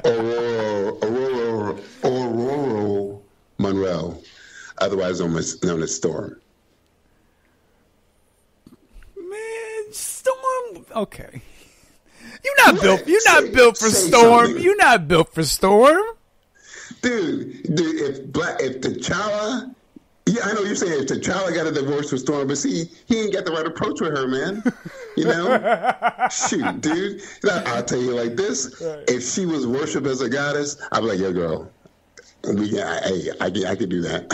Aurora Monroe, otherwise known as Storm. Man, Storm. Okay, you're not built for Storm. Something. You're not built for Storm. Dude, if T'Challa, yeah, I know you're saying if T'Challa got a divorce with Storm, but see, he ain't got the right approach with her, man. You know? Shoot, dude. I'll tell you like this. Right. If she was worshipped as a goddess, I'd be like, yo, girl, I could do that.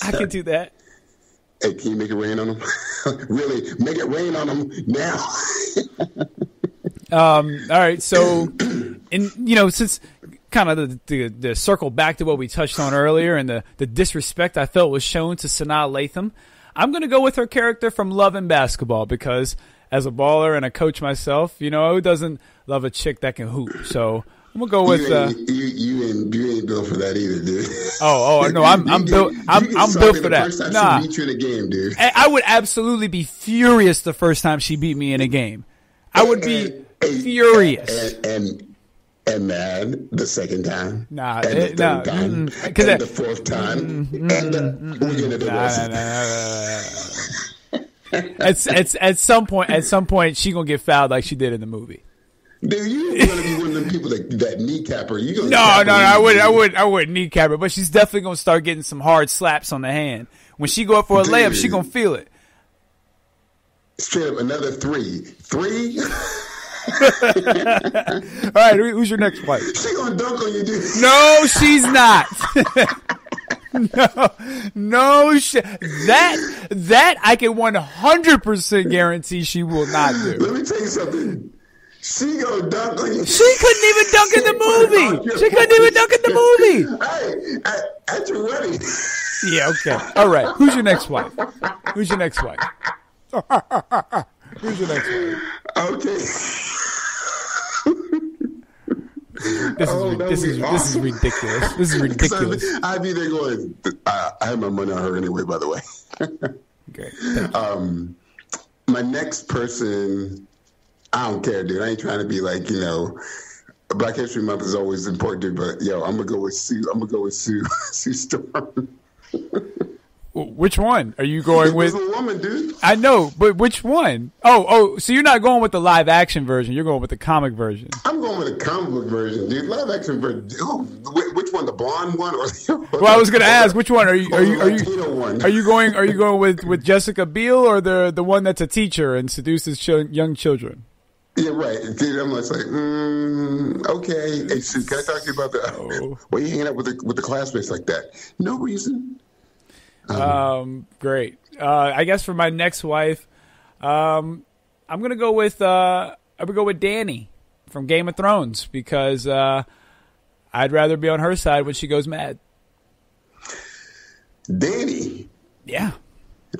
I could do that. Hey, can you make it rain on them? Really, make it rain on them now. All right, so, since kind of the circle back to what we touched on earlier and the disrespect I felt was shown to Sanaa Lathan, I'm going to go with her character from Love and Basketball because as a baller and a coach myself, who doesn't love a chick that can hoop? So I'm going to go with... You ain't built for that either, dude. Oh, no, I'm built for that. First time she beat you in a game, dude. I would absolutely be furious the first time she beat me in a game. I would be furious. And mad the second time. Nah, and the third time. And the fourth time. We're gonna do this. At some point, she gonna get fouled like she did in the movie. Dude, you're gonna be one of them people that kneecap her. No, I wouldn't kneecap her, but she's definitely gonna start getting some hard slaps on the hand. When she go up for a layup, she gonna feel it. Straight up, another 3. 3? All right, who's your next wife? She gonna dunk on you, dude. No, she's not. No, that I can 100% guarantee she will not do. Let me tell you something. She gonna dunk on you. She couldn't even dunk in the movie. Hey, at your wedding. Yeah, okay. All right. Who's your next wife? Who's your next wife? Okay. This is ridiculous. This is ridiculous. I'd be there going, I have my money on her anyway, by the way. Great. My next person, I don't care, dude. I ain't trying to be like, Black History Month is always important, dude, but I'm going to go with Sue. I'm going to go with Sue Storm. Which one are you going with? It was a woman, dude. I know, but which one? Oh, so you're not going with the live action version. You're going with the comic version. I'm going with the comic book version, dude. Live action version. Oh, which one? The blonde one? Well, I was going to ask, which one are you going with Jessica Biel or the one that's a teacher and seduces young children? Yeah, right. Dude, I'm just like, okay. Hey, Sue, can I talk to you about that? Why are you hanging out with the classmates like that? No reason. Great. I guess for my next wife, I'm gonna go with Dany from Game of Thrones because I'd rather be on her side when she goes mad. Dany. Yeah.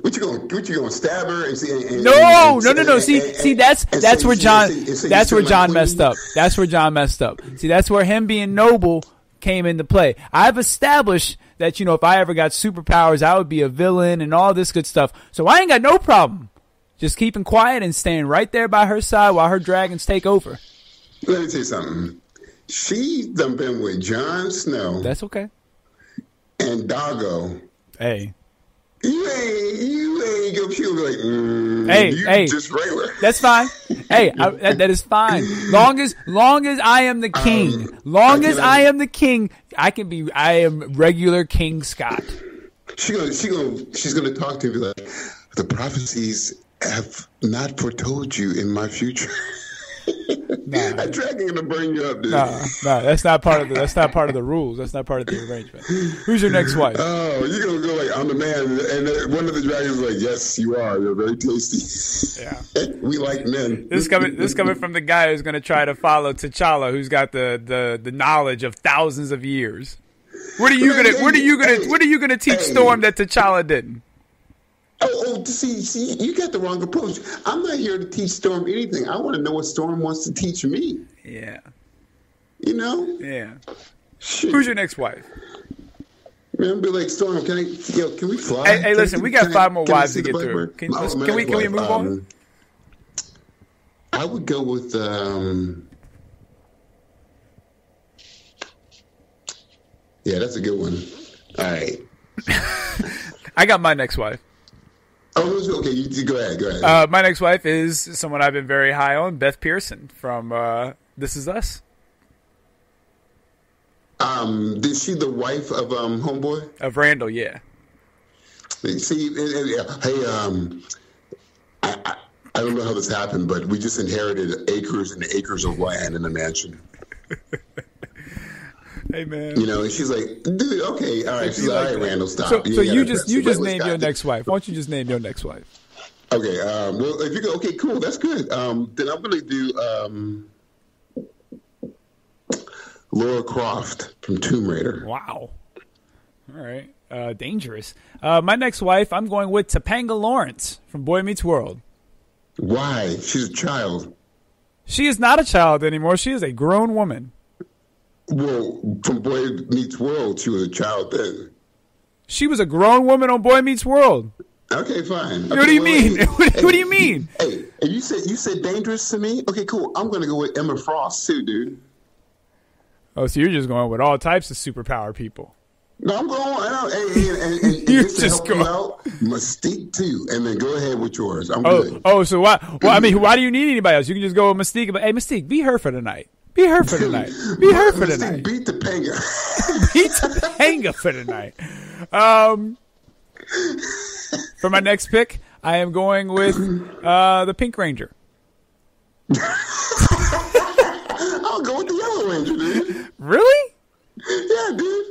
What you gonna stab her and see? No. See, that's where John messed up. That's where John messed up. See, that's where him being noble came into play. I've established that, if I ever got superpowers, I would be a villain and all this good stuff. So I ain't got no problem just keeping quiet and staying right there by her side while her dragons take over. Let me tell you something. She done been with Jon Snow. That's okay. And Doggo. Hey. You ain't go. She'll be like, hey, just regular. That's fine. Hey, that is fine. Long as I am the king. I am the king, I am regular King Scott. She's gonna talk to you like, the prophecies have not foretold you in my future. Nah. A dragon gonna burn you up, dude. Nah, that's not part of the rules. That's not part of the arrangement. Who's your next wife? Oh, you're gonna go like, I'm the man, and one of the dragons is like, yes, you are. You're very tasty. Yeah, we like men. This coming from the guy who's gonna try to follow T'Challa, who's got the knowledge of thousands of years. What are you gonna teach Storm that T'Challa didn't? See, you got the wrong approach. I'm not here to teach Storm anything. I want to know what Storm wants to teach me. Yeah. Yeah. Shit. Who's your next wife? Man, I'll be like, Storm, can we fly? Hey, listen, we got 5 more wives to get through. Can we move on? I would go with yeah, that's a good one. All right. I got my next wife. Oh, okay. You go ahead. My next wife is someone I've been very high on, Beth Pearson from This Is Us. Is she the wife of Homeboy? Of Randall, yeah. See, hey, I don't know how this happened, but we just inherited acres and acres of land in a mansion. Hey, man. And she's like, dude, okay, all right. She's like, all right, Randall, stop. So you just named your next wife. Why don't you just name your next wife? Okay, well, if you go, okay, cool, that's good. Then I'm going to do Laura Croft from Tomb Raider. Wow. All right. Dangerous. My next wife, I'm going with Topanga Lawrence from Boy Meets World. Why? She's a child. She is not a child anymore. She is a grown woman. Well, from Boy Meets World, she was a child then. She was a grown woman on Boy Meets World. Okay, fine. What do you mean? What do you mean? Hey, and you said dangerous to me? Okay, cool. I'm going to go with Emma Frost too, dude. Oh, so you're just going with all types of superpower people. No, I'm going. And You're just just to help going. you out, Mystique too, and then go ahead with yours. I'm good. Oh, so why? Well, I mean, why do you need anybody else? You can just go with Mystique. But hey, Mystique, be her for tonight. Be her for tonight. Be her for tonight. Beat the Panga. Beat the Panga for tonight. For my next pick, I am going with the Pink Ranger. I'll go with the Yellow Ranger, dude. Really? Yeah, dude.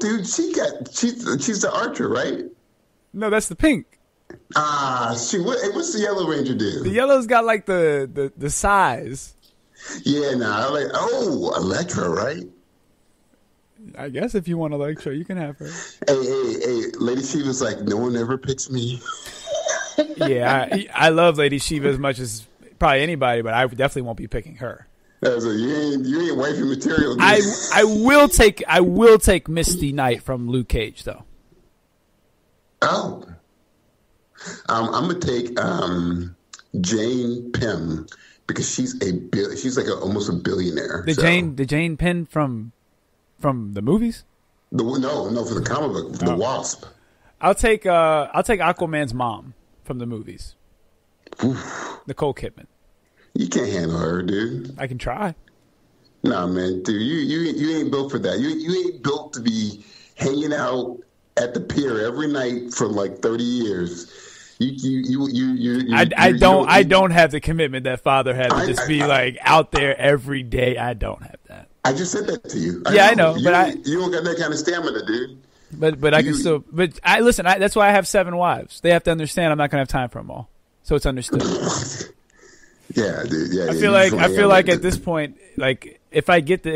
Dude, she's the archer, right? No, that's the pink. What's the Yellow Ranger do? The yellow's got like the size. Yeah, Electra, right? I guess if you want Electra, you can have her. Hey, Lady Shiva's like, no one ever picks me. Yeah, I love Lady Shiva as much as probably anybody, but I definitely won't be picking her. So you ain't wifey material. Dude. I will take Misty Knight from Luke Cage though. Oh, I'm gonna take Jane Pym because she's like almost a billionaire. The Jane Pym from the movies? No, from the comic book, the Wasp. I'll take Aquaman's mom from the movies. Oof. Nicole Kidman. You can't handle her, dude. I can try. Nah, man, dude, you ain't built for that. You ain't built to be hanging out at the pier every night for like 30 years. I don't have the commitment that father had to just be like out there every day. I don't have that. I just said that to you. I know, but you don't got that kind of stamina, dude. But I can still. But listen. That's why I have 7 wives. They have to understand I'm not gonna have time for them all. So it's understood. Yeah, dude. Yeah. I feel like at this point, like if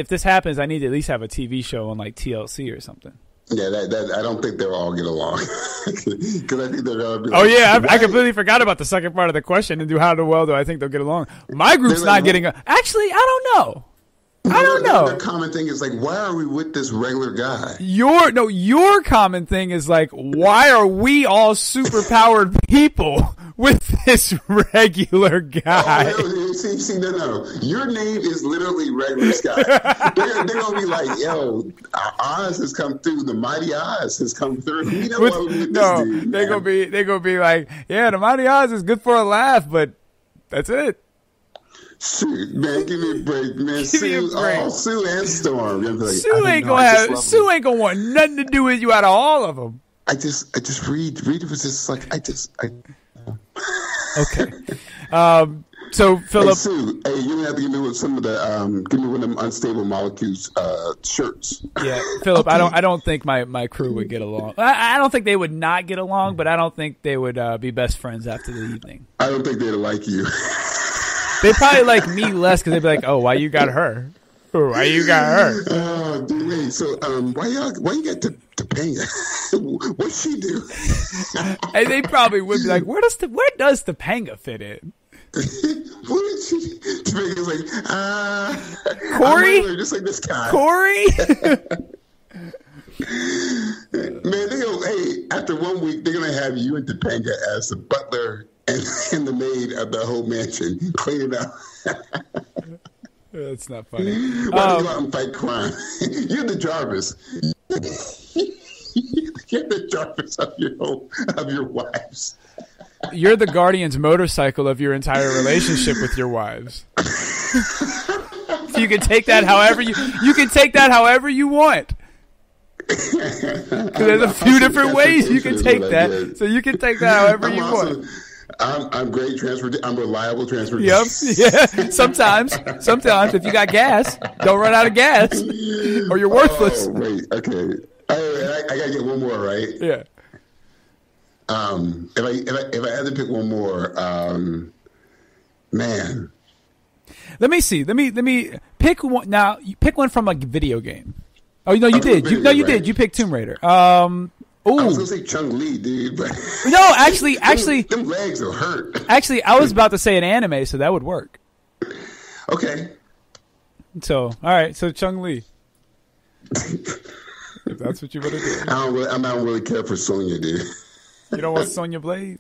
this happens, I need to at least have a TV show on like TLC or something. Yeah, that I don't think they'll all get along because I think they're gonna be. Oh yeah, I completely forgot about the second part of the question and do how well do I think they'll get along? My group's not getting. Actually, I don't know. I don't know. Their common thing is like, why are we with this regular guy? Your common thing is like, why are we all superpowered people with this regular guy? Oh, no, see, no. Your name is literally regular Scott. They're gonna be like, yo, Oz has come through. The mighty Oz has come through. You know what? No, they're gonna be like, yeah, the mighty Oz is good for a laugh, but that's it. Shoot, man, give me a break, man. Sue and Storm. Like, Sue ain't gonna want nothing to do with you out of all of them. I just Reed was just like Okay. So Philip, hey, Sue, hey, you have to give me some of the give me one of them unstable molecules shirts. Yeah, Philip, I don't think my crew would get along. I don't think they would not get along, but I don't think they would be best friends after the evening. I don't think they'd like you. They probably like me less because they'd be like, "Oh, why you got her? Why you got her?" Wait, so why you got Topanga? What'd she do? And they probably would be like, "Where does Topanga fit in?" What did she? Topanga's like, Corey, just like this guy. Corey. Man, hey, after 1 week, they're gonna have you and Topanga as the butler and the maid of the whole mansion, cleaning up. That's not funny. Why do you go out and fight crime? You're the Jarvis. You're the Jarvis of your wives. You're the Guardian's motorcycle of your entire relationship with your wives. So you can take that however you want. Because there's a few different ways you can take that. So you can take that however you want. I'm great transportation. I'm reliable transportation. Yep. Yeah. Sometimes if you got gas, don't run out of gas, or you're worthless. Oh, wait. Okay. I gotta get one more, right? Yeah. If I had to pick one more, man. Let me see. Let me pick one. Now, you pick one from a video game. Oh no, you did. You did. You picked Tomb Raider. Ooh. I was gonna say Chung-Li, dude. But no, actually, them legs will hurt. Actually, I was about to say an anime, so that would work. Okay. So, all right. So Chung-Li. If that's what you want to do. I don't really care for Sonya, dude. You don't want Sonya Blade?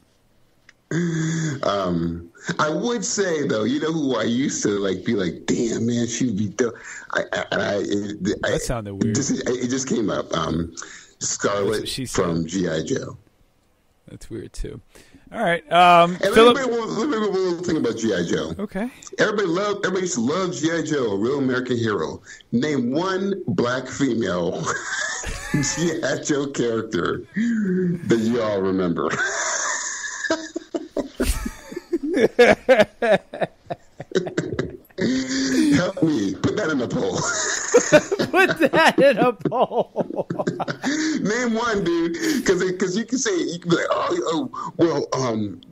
I would say though, you know who I used to be like, damn man, she'd be dope. That sounded weird. It just came up. Scarlett from G.I. Joe. That's weird too. All right, Philip. Let me one little thing about G.I. Joe. Okay. Everybody used to love G.I. Joe, a real American hero. Name one black female G.I. Joe character that you all remember. Help me. Put that in a poll. Put that in a poll. Name one, dude. Because you can be like,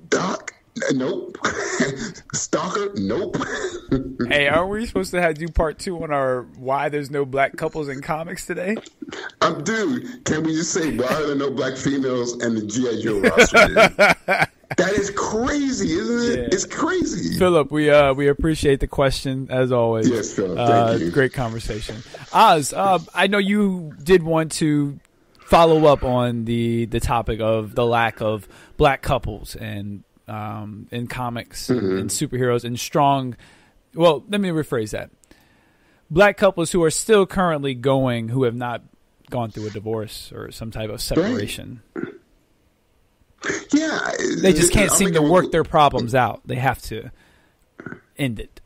Doc, nope. Stalker, nope. Hey, aren't we supposed to do part 2 on our why there's no black couples in comics today? Dude, can we just say why are there no black females in the G.I. Joe roster, dude? That is crazy, isn't it? Yeah. It's crazy. Philip, we appreciate the question as always. Yes, Philip. Thank you. Great conversation. Oz, I know you did want to follow up on the topic of the lack of black couples and in comics and superheroes and strong. Well, let me rephrase that. Black couples who are still currently who have not gone through a divorce or some type of separation. Right. Yeah, they just can't seem to work their problems out. They have to end it.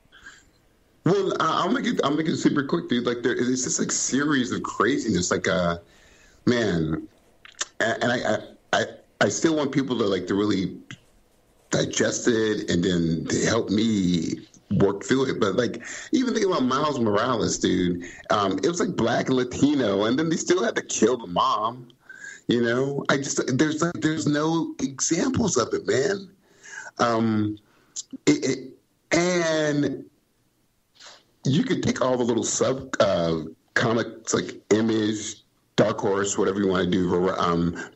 Well, I'll make it super quick, dude. It's just series of craziness. Man, and I still want people to really digest it and then to help me work through it. But even thinking about Miles Morales, dude, it was black and Latino, and then they still had to kill the mom. You know, there's no examples of it, man. And you could take all the little sub comics like Image, Dark Horse, whatever you want to do,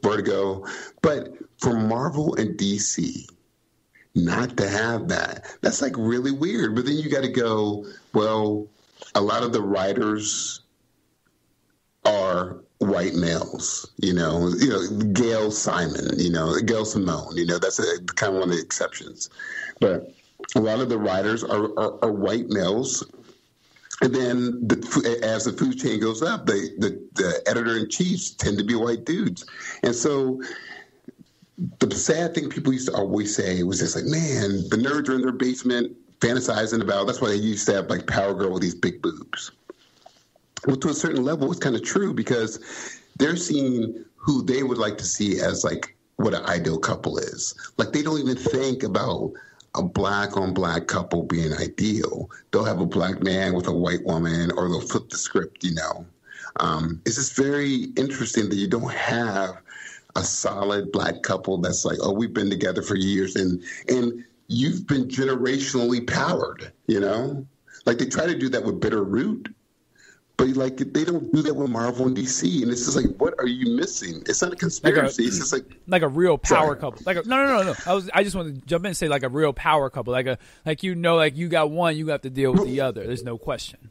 Vertigo. But for Marvel and DC, not to have that's like really weird. But then you got to go, well, a lot of the writers are white males, Gail Simon, Gail Simone, that's kind of one of the exceptions. But a lot of the writers are white males. And then as the food chain goes up, the editor-in-chiefs tend to be white dudes. And so the sad thing people used to always say was just like, man, the nerds are in their basement fantasizing about, that's why they used to have like Power Girl with these big boobs. Well, to a certain level, it's kind of true because they're seeing who they would like to see as like what an ideal couple is. Like they don't even think about a black-on-black couple being ideal. They'll have a black man with a white woman, or they'll flip the script, It's just very interesting that you don't have a solid black couple that's like, oh, we've been together for years, and you've been generationally powered, Like they try to do that with Bitterroot, but like they don't do that with Marvel and DC, and it's just like, what are you missing? It's not a conspiracy. It's just like a real power couple. No. I just wanted to jump in and say like a real power couple. Like you got one, you have to deal with the other. There's no question.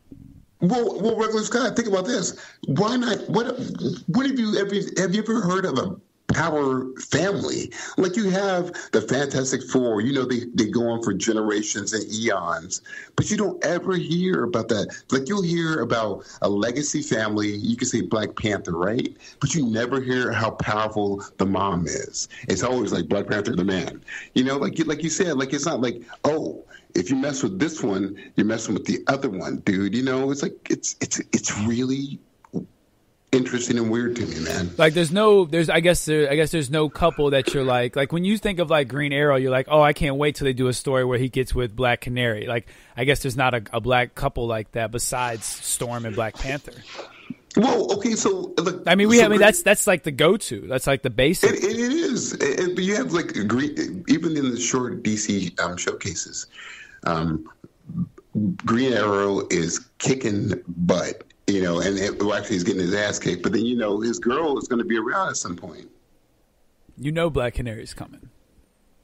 Well, Regular Scott, think about this. Why not? What have you ever heard of a power family? Like you have the Fantastic Four, they go on for generations and eons, but you don't ever hear about that. Like you'll hear about a legacy family, you can say Black Panther, right? But you never hear how powerful the mom is. It's always like Black Panther, the man. Like you said, like it's not like, oh, if you mess with this one, you're messing with the other one, dude. It's like it's really interesting and weird to me, man. Like there's no couple that you're like when you think of like Green Arrow, you're like, oh, I can't wait till they do a story where he gets with Black Canary. Like I guess there's not a black couple like that besides Storm and Black Panther. Well, okay, so that's like the go-to. That's like the basic. It is. But you have like even in the short DC showcases, Green Arrow is kicking butt. Actually he's getting his ass kicked, but then his girl is going to be around at some point. Black Canary's coming.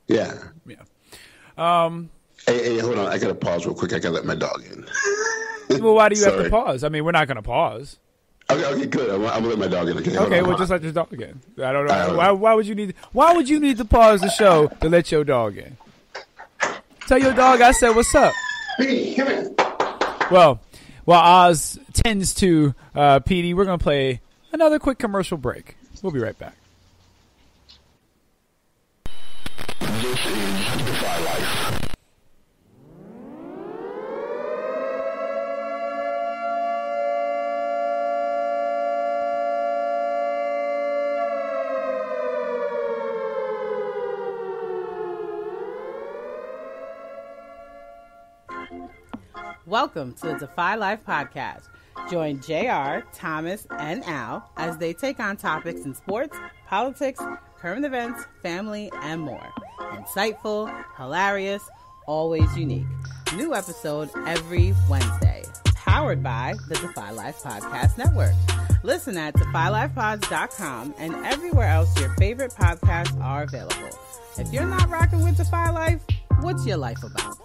Yeah. Hey, hold on, I got to pause real quick. I got to let my dog in. Well, why do you have to pause? I mean, we're not going to pause. Okay, good. I'm going to let my dog in. Okay, well, just let your dog in. I don't know. Why would you need to pause the show to let your dog in? Tell your dog I said what's up. Hey, come in. Well, while Oz tends to PD, we're going to play another quick commercial break. We'll be right back. This is Defy Life. Welcome to the Defy Life podcast. Join JR, Thomas, and Al as they take on topics in sports, politics, current events, family, and more. Insightful, hilarious, always unique. New episode every Wednesday. Powered by the Defy Life Podcast Network. Listen at DefyLifePods.com and everywhere else your favorite podcasts are available. If you're not rocking with Defy Life, what's your life about?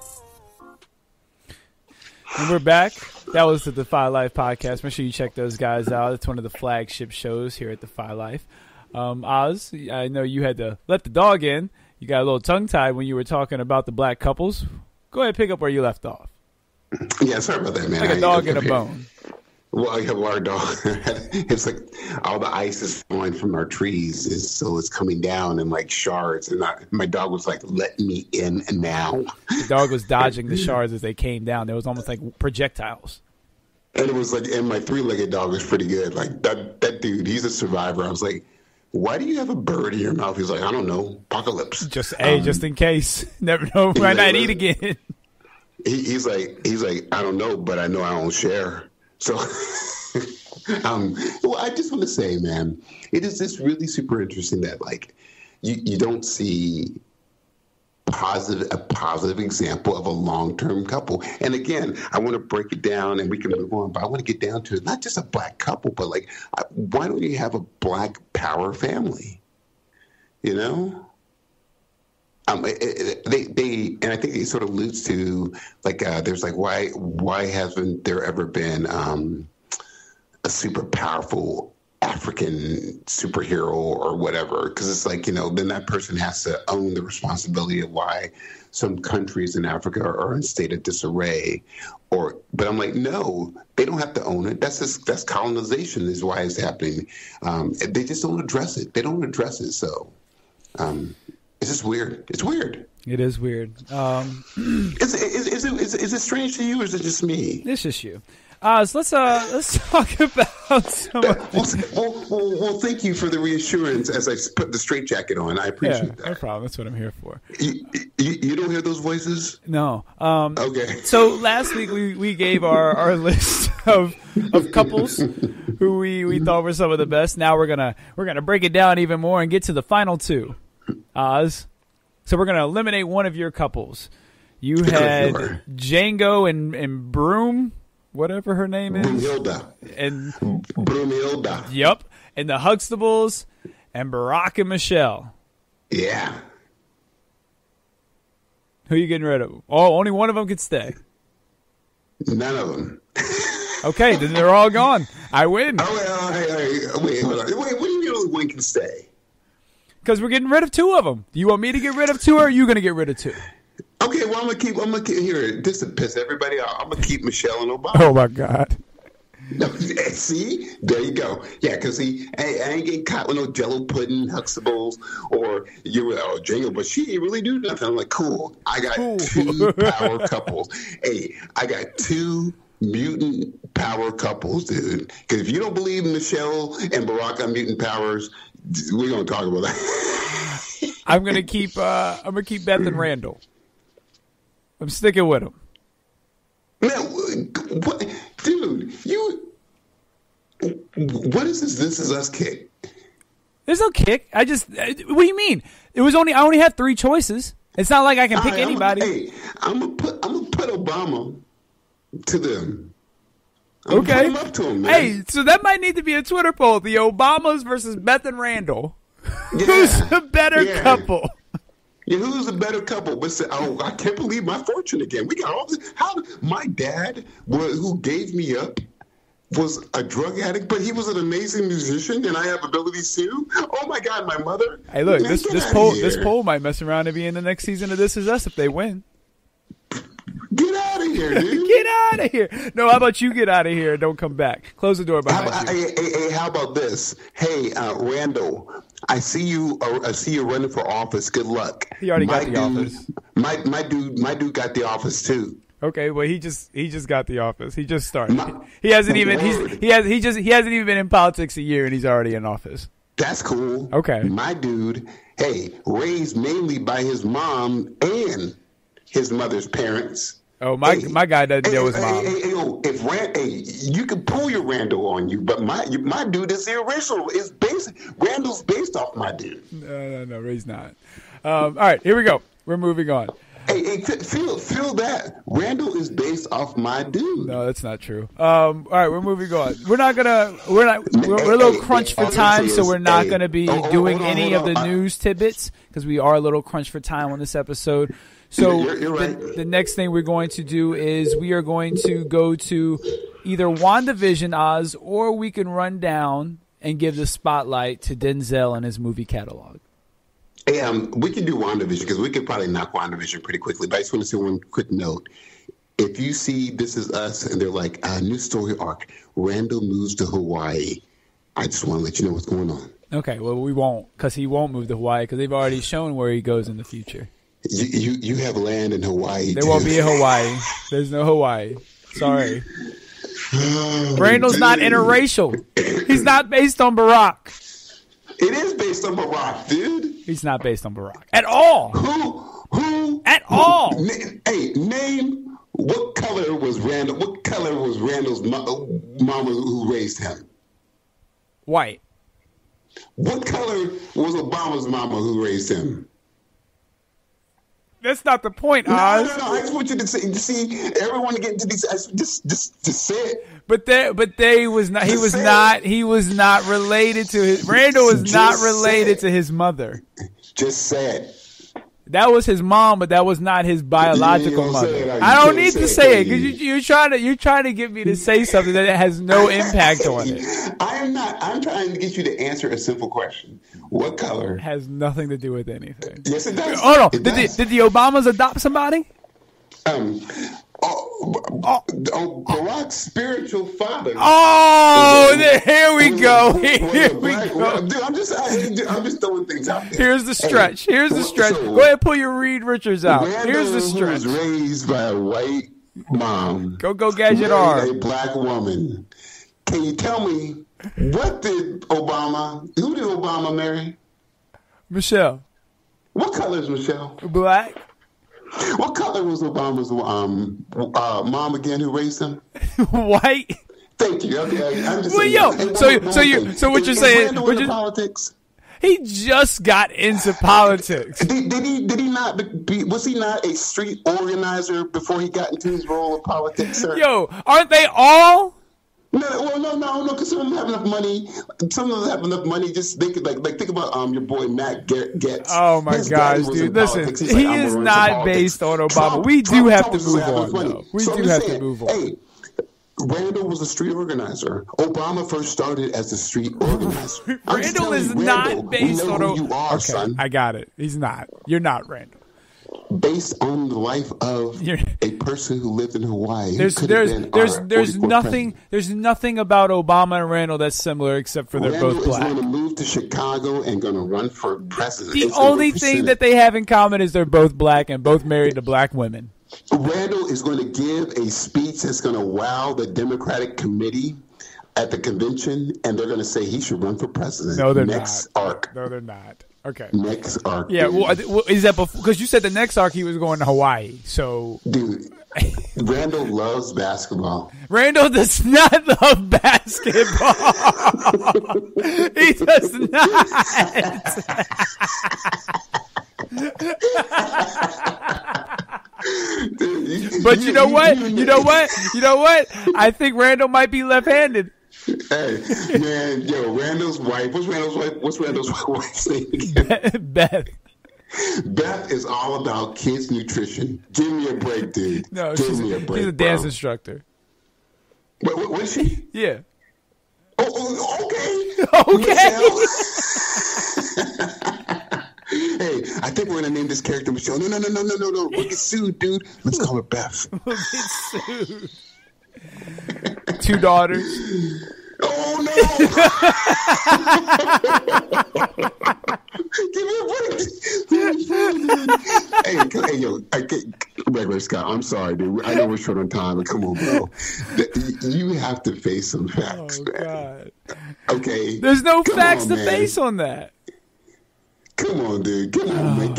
And we're back. That was the Defy Life podcast. Make sure you check those guys out. It's one of the flagship shows here at Defy Life. Oz, I know you had to let the dog in. You got a little tongue-tied when you were talking about the black couples. Go ahead and pick up where you left off. Yeah, sorry about that, man. Like a dog in a bone. Well, I have our dog. It's like all the ice is falling from our trees, so it's coming down in like shards. And my dog was like, "Let me in now." The dog was dodging the shards as they came down. There was almost like projectiles. And it was like, and my three-legged dog was pretty good. Like that dude, he's a survivor. I was like, "Why do you have a bird in your mouth?" He's like, "I don't know, apocalypse." Just in case. Never know. Might not eat again. He's like, I don't know, but I know I don't share. So, well, I just want to say, man, it is just really super interesting that, like, you don't see positive example of a long-term couple. And again, I want to break it down, and we can move on, but I want to get down to not just a black couple, but like, why don't you have a black power family? You know? They and I think it sort of alludes to like there's like why hasn't there ever been a super powerful African superhero or whatever? Because it's like, you know, then that person has to own the responsibility of why some countries in Africa are in a state of disarray. But I'm like, no, they don't have to own it. That's colonization is why it's happening. They just don't address it. They don't address it. So. It's just weird. It's weird. It is weird. Is it strange to you, or is it just me? It's just you. So let's talk about some. Well, thank you for the reassurance as I put the straitjacket on. I appreciate that. No problem. That's what I'm here for. You don't hear those voices? No. Okay. So last week we gave our list of couples who we thought were some of the best. Now we're gonna break it down even more and get to the final two. Oz. So we're going to eliminate one of your couples. You had Django and Broom, whatever her name is. Broomhilda. And Broomhilda. Yep. And the Huxtables and Barack and Michelle. Yeah. Who are you getting rid of? Oh, only one of them could stay. None of them. Okay, then they're all gone. I win. Oh, wait, hold on. Wait, what do you mean only one can stay? Because we're getting rid of two of them. Do you want me to get rid of two, or are you going to get rid of two? Okay, well, I'm gonna keep here. Just to piss everybody off, I'm gonna keep Michelle and Obama. Oh my God! No, see, there you go. Yeah, because I ain't getting caught with no Jello pudding, Huxtables, or Django. But she didn't really do nothing. I'm like, cool. I got two power couples. Hey, I got two mutant power couples, dude. Because if you don't believe Michelle and Barack are mutant powers, we're gonna talk about that. I'm gonna keep Beth and Randall. I'm sticking with them. Man, what, dude? What is this? This is us kick. There's no kick. What do you mean? I only had three choices. It's not like I can pick anybody. I'm gonna put Obama to them. Okay. Up to him, man. Hey, so that might need to be a Twitter poll: the Obamas versus Beth and Randall. Yeah. Who's the better couple? Yeah, who's the better couple? But I can't believe my fortune again. We got all this. How my dad, who gave me up, was a drug addict, but he was an amazing musician, and I have abilities too. Oh my God, my mother. Hey, look, man, this poll might mess around and be in the next season of This Is Us if they win. Get out of here, dude. Get out of here. No, how about you get out of here and don't come back? Close the door behind you. Hey, how about this? Hey, Randall, I see you running for office. Good luck. He already got the office. My dude got the office too. Okay, well he just got the office. He just started. He hasn't even been in politics a year and he's already in office. That's cool. Okay. My dude, hey, raised mainly by his mom and his mother's parents. Oh, my guy doesn't know his mom. You can pull your Randall on you, but my dude is the original. Randall's based off my dude. No, he's not. All right, here we go. We're moving on. Hey, feel that. Randall is based off my dude. No, that's not true. All right, we're moving on. We're a little crunched for time, so we're not gonna be doing any of the news tidbits because we are a little crunched for time on this episode. So you're right. The next thing we're going to do is we are going to go to either WandaVision, Oz, or we can run down and give the spotlight to Denzel and his movie catalog. Hey, we can do WandaVision because we could probably knock WandaVision pretty quickly. But I just want to say one quick note. If you see This Is Us and they're like, new story arc, Randall moves to Hawaii, I just want to let you know what's going on. Okay, well, we won't because he won't move to Hawaii because they've already shown where he goes in the future. You have land in Hawaii. There won't be a Hawaii. There's no Hawaii. Sorry. Randall's not interracial. He's not based on Barack. It is based on Barack, dude. He's not based on Barack at all. Who? At all. Hey, name what color was Randall? What color was Randall's mama who raised him? White. What color was Obama's mama who raised him? That's not the point, No. Oz. I just want you to see everyone get into these. Just say it. But they was not. He was not. He was not related to his. Randall was not related to his mother. Just say it. That was his mom, but that was not his biological mother. I don't need to say it because you're trying to get me to say something that has no impact on it. I am not. I'm trying to get you to answer a simple question. What color? Has nothing to do with anything. Yes, it does. Oh no! Did the Obamas adopt somebody? Barack's spiritual father. Here we go. Here we go. Dude, I'm just throwing things out there. Here's the stretch. Here's the stretch. Go ahead, pull your Reed Richards out. Here's the stretch. Who was raised by a white mom. Go Gadget R. A black woman. Can you tell me who did Obama marry? Michelle. What color is Michelle? Black. What color was Obama's mom again who raised him? White. Thank you. Okay, I'm just so what you're saying? Politics? He just got into politics. Did he not? Was he not a street organizer before he got into his role of politics, sir? Yo, aren't they all? No. Because some of them have enough money. Some of them have enough money. Just they could think about your boy Matt Gaetz. Oh my gosh, dude! Listen, he is not based on Obama. We do have to move on. Though. We do have to move on. Hey, Randall was a street organizer. Obama first started as a street organizer. Randall is not based on who you are, okay, son. I got it. He's not. You're not Randall. Based on the life of a person who lived in Hawaii. There's nothing about Obama and Randall that's similar except for they're both black. Randall is going to move to Chicago and going to run for president. The only thing that they have in common is they're both black and both married to black women. Randall is going to give a speech that's going to wow the Democratic committee at the convention, and they're going to say he should run for president. No, they're next not. arc. No, they're not. Okay. Next arc. Yeah, well, is that because you said the next arc he was going to Hawaii? So, dude, Randall loves basketball. Randall does not love basketball. He does not. But you know what? I think Randall might be left-handed. Hey, man, Randall's wife. What's Randall's wife's name again? Beth. Beth is all about kids' nutrition. Give me a break, dude. No, Give me a break, she's a dance instructor. What is she? Yeah. Oh, okay. Hey, I think we're gonna name this character Michelle. No. We'll get sued, dude. Let's call her Beth. We'll get sued. 2 daughters. Oh no! Give me a break. Hey, yo, regular Scott. I'm sorry, dude. I know we're short on time, but come on, bro. You have to face some facts, man. God. Okay. There's no facts to face on that. Come on, dude. Come on, man.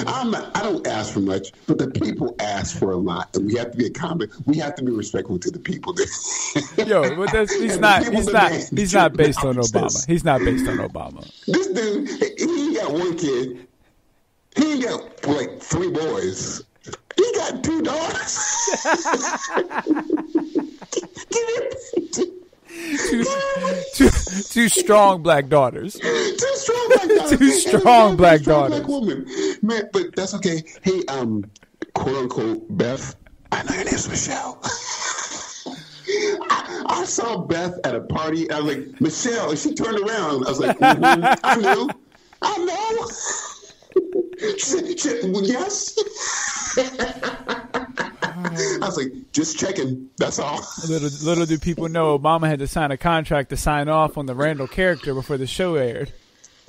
I don't ask for much, but the people ask for a lot, and we have to be we have to be respectful to the people. Yo, but he's not based on Obama. He's not based on Obama. This dude, he ain't got one kid. He ain't got like 3 boys. He got 2 daughters. Two strong black daughters. Two strong black daughters. Two strong black daughters. Black woman. Man, but that's okay. Hey, quote unquote, Beth. I know your name's Michelle. I saw Beth at a party. I was like, Michelle, and she turned around. I was like, I know. She said, well, yes. I was like, just checking. That's all. Little do people know, Obama had to sign a contract to sign off on the Randall character before the show aired.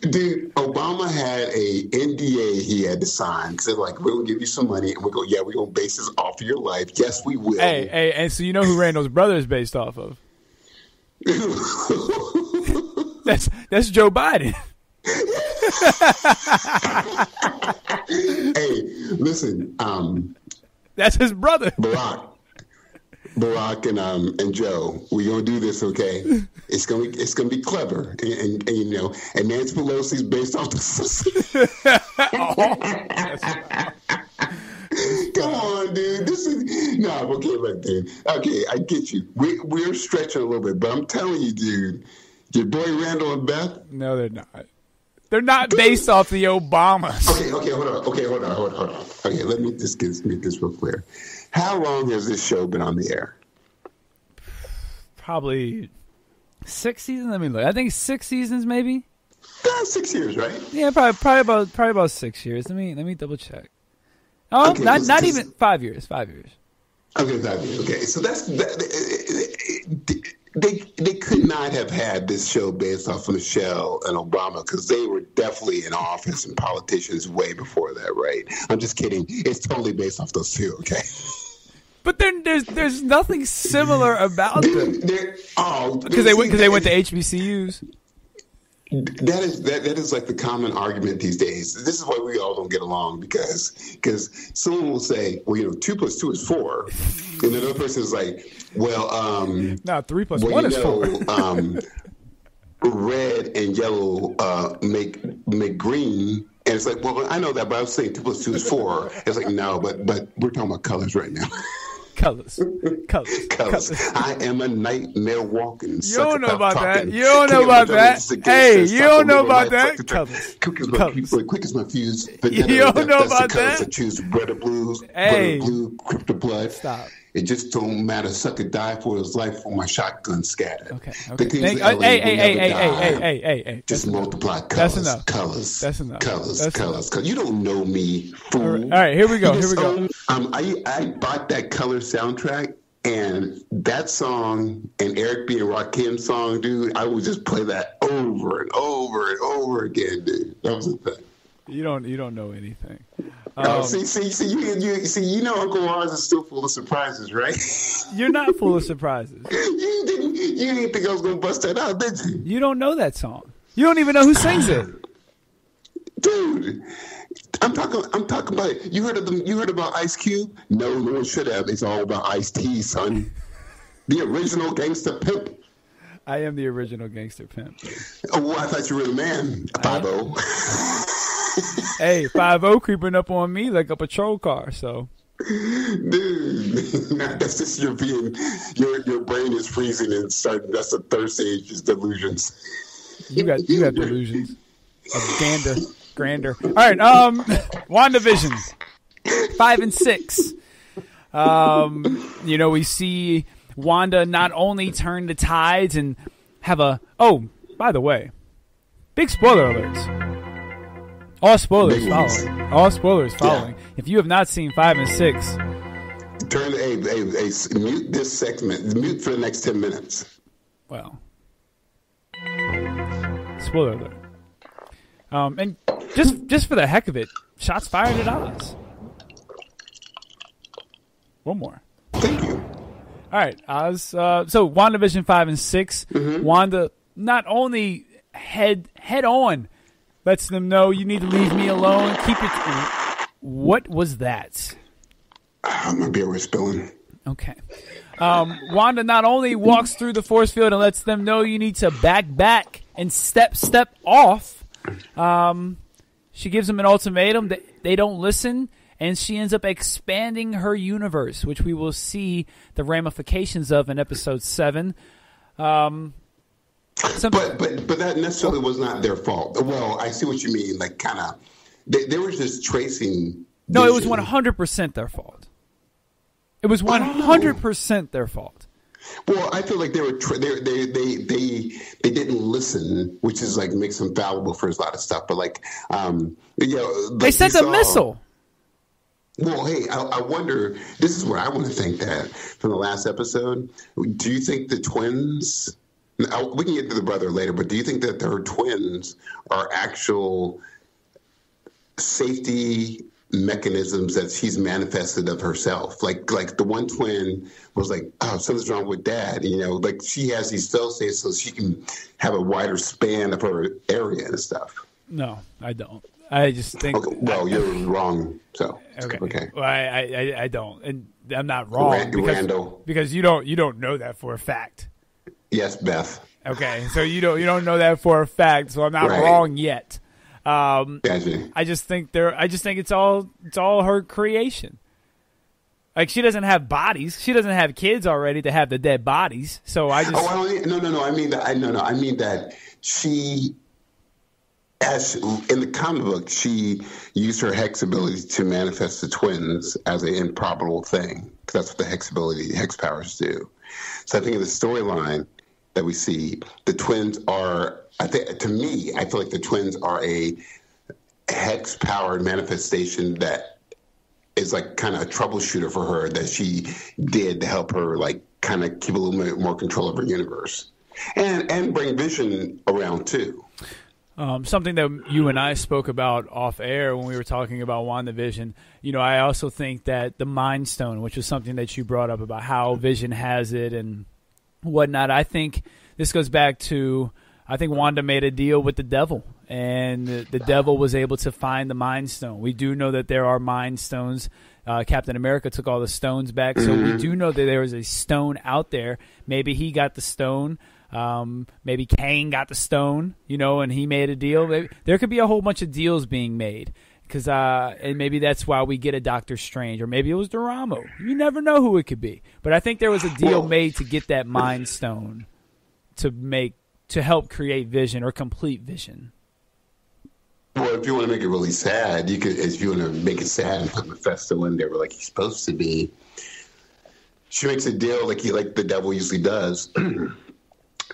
Dude, Obama had a NDA he had to sign. Said like, we're gonna give you some money, and we're going to base this off of your life. Yes, we will. Hey, and so you know who Randall's brother is based off of? That's Joe Biden. Hey, listen. That's his brother, Barack and Joe. We're gonna do this, okay? It's gonna be clever, and Nancy Pelosi's based off the. stop. Okay, look, dude. Okay, I get you. We're stretching a little bit, but I'm telling you, dude, your boy Randall and Beth. No, they're not. They're not based off the Obamas. Okay, hold on. Okay, let me just make this real clear. How long has this show been on the air? Probably 6 seasons. Let me look. I think 6 seasons, maybe. 6 years, right? Yeah, probably about 6 years. Let me double check. Oh, okay, not even 5 years. 5 years. Okay, 5 years. Okay, so they could not have had this show based off of Michelle and Obama because they were definitely in office and politicians way before that, right? I'm just kidding. It's totally based off those two. Okay. But there's nothing similar about them. Because they went to HBCUs. That is like the common argument these days. This is why we all don't get along because someone will say, well, 2 + 2 is 4, and another person is like, well, no, 3 + 1 is 4. Red and yellow make green, and it's like, well, I know that, but I was saying 2 + 2 is 4. It's like, no, but we're talking about colors right now. Colors. I am a nightmare walking. You don't know about that. You don't know about that. Hey, you don't know about that. Colors. Quick as my fuse. You don't know about that. I choose red or blues. Hey. Red or blue, crypto blood. Stop. It just don't matter. Suck or die for his life for my shotgun scattered. Okay. Hey. Just multiply colors. That's enough. Colors. That's enough. Colors. You don't know me, fool. All right, here we go. I bought that color soundtrack, and that song and Eric B. and Rakim's song, dude, I would just play that over and over and over again, dude. That was the thing. You don't know anything. You know Uncle Oz is still full of surprises, right? You're not full of surprises. You didn't think I was going to bust that out, did you? You don't know that song. You don't even know who sings it. Dude, I'm talking about it. You heard about Ice Cube? No one should have. It's all about Ice-T, son. The original gangster pimp. I am the original gangster pimp. Oh, well, I thought you were the man. 5-0. Hey, 5-0 creeping up on me like a patrol car, so. Dude, that's just your brain is freezing and starting. That's the third stage is delusions. You got delusions of grander. All right, WandaVision 5 and 6. We see Wanda not only turn the tides and have by the way, big spoiler alerts. All spoilers following. Yeah. If you have not seen 5 and 6, mute this segment. Mute for the next 10 minutes. Well, spoiler alert. And just for the heck of it, shots fired at Oz. One more. Thank you. All right, Oz. So WandaVision 5 and 6. Mm-hmm. Wanda not only head on lets them know you need to leave me alone. Keep it. What was that? My beer was spilling. Okay. Wanda not only walks through the force field and lets them know you need to back and step off. She gives them an ultimatum that they don't listen, and she ends up expanding her universe, which we will see the ramifications of in episode 7. But that necessarily was not their fault. Well, I see what you mean. Like, kind of, they were just tracing. No, it was 100% their fault. It was 100% their fault. Well, I feel like they didn't listen, which is like makes them fallible for a lot of stuff. But they sent a missile. Well, hey, I wonder. This is where I want to think that from the last episode. Do you think the twins? We can get to the brother later, but do you think that her twins are actual safety mechanisms that she's manifested of herself? Like the one twin was like, oh, something's wrong with dad. Like she has these fail-safes so she can have a wider span of her area and stuff. No, I don't. I just think. Okay, well, you're wrong. So okay. Well, I don't, and I'm not wrong because you don't know that for a fact. Yes, Beth. Okay, so you don't know that for a fact, so I'm not wrong yet. Gotcha. I just think it's all her creation. Like, she doesn't have bodies. She doesn't have kids already to have the dead bodies. So I just... No. I mean that she... As in the comic book, she used her hex ability to manifest the twins as an improbable thing. Because that's what the hex powers do. So I think in the storyline that we see, the twins are, I feel like the twins are a hex-powered manifestation that is like kind of a troubleshooter for her that she did to help her like kind of keep a little bit more control of her universe. And bring Vision around too. Something that you and I spoke about off air when we were talking about WandaVision, I also think that the Mind Stone, which was something that you brought up about how Vision has it and whatnot, I think this goes back to, I think Wanda made a deal with the devil, and the devil was able to find the Mind Stone. We do know that there are Mind Stones. Captain America took all the stones back, so we do know that there was a stone out there. Maybe he got the stone. Maybe Kang got the stone, and he made a deal. Maybe, there could be a whole bunch of deals being made, and maybe that's why we get a Doctor Strange, or maybe it was Dormammu. You never know who it could be. But I think there was a deal made to get that Mind Stone to help create Vision or complete Vision. Well, if you want to make it really sad, you could. If you want to make it sad and put Mephisto in there like he's supposed to be, she makes a deal like the devil usually does.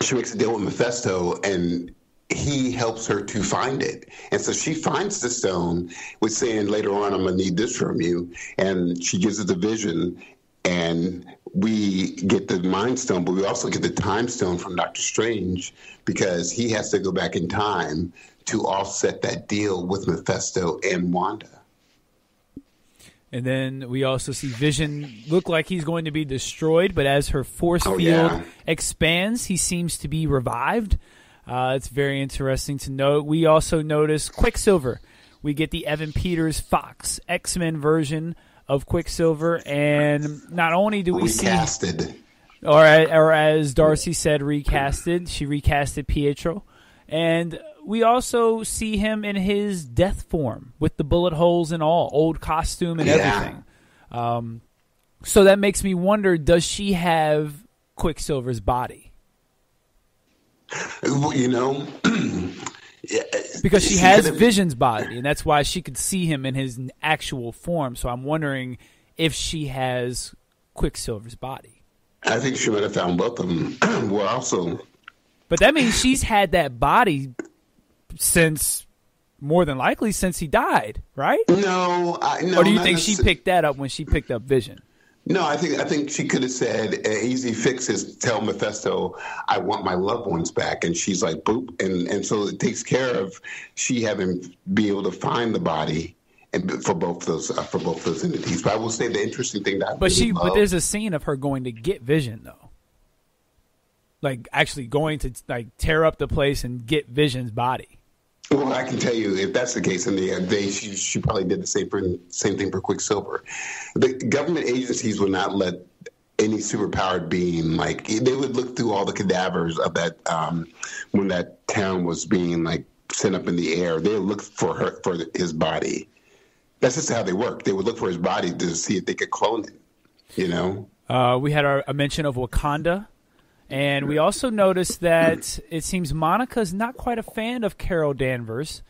She makes a deal with Mephisto, and he helps her to find it. And so she finds the stone with saying, later on, I'm going to need this from you. And she gives it the Vision, and we get the Mind Stone, but we also get the Time Stone from Doctor Strange because he has to go back in time to offset that deal with Mephisto and Wanda. And then we also see Vision look like he's going to be destroyed, but as her force field expands, he seems to be revived. It's very interesting to note. We also notice Quicksilver. We get the Evan Peters Fox X-Men version of Quicksilver, and not only do we recasted. Or as Darcy said, recasted. She recasted Pietro. And we also see him in his death form with the bullet holes and all, old costume and everything. So that makes me wonder, does she have Quicksilver's body? Because she has Vision's body, and that's why she could see him in his actual form. So I'm wondering if she has Quicksilver's body. I think she might have found both of them. Well, also... But that means she's had that body since, more than likely, since he died, right? No. Or do you think she picked that up when she picked up Vision? No, I think she could have said, an easy fix is tell Mephisto, I want my loved ones back. And she's like, boop. And so it takes care of she having be able to find the body and for both those entities. But I will say the interesting thing that but there's a scene of her going to get Vision, though. Like, actually going to, tear up the place and get Vision's body. Well, I can tell you, if that's the case, she probably did the same thing for Quicksilver. The government agencies would not let any superpowered being, they would look through all the cadavers of that, when that town was being, sent up in the air. They would look for his body. That's just how they work. They would look for his body to see if they could clone it, We had a mention of Wakanda. And we also noticed that it seems Monica's not quite a fan of Carol Danvers.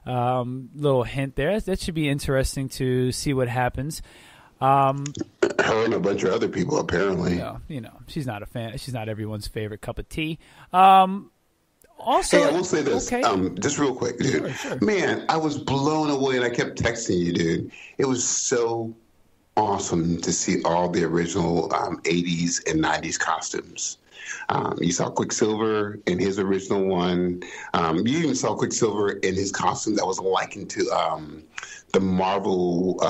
Little hint there. That should be interesting to see what happens. Her and a bunch of other people, apparently. She's not a fan. She's not everyone's favorite cup of tea. Also, hey, I will say this, okay. Just real quick, dude. Sure. Man, I was blown away, and I kept texting you, dude. It was so awesome to see all the original 80s and 90s costumes. You saw Quicksilver in his original one. You even saw Quicksilver in his costume that was likened to the Marvel's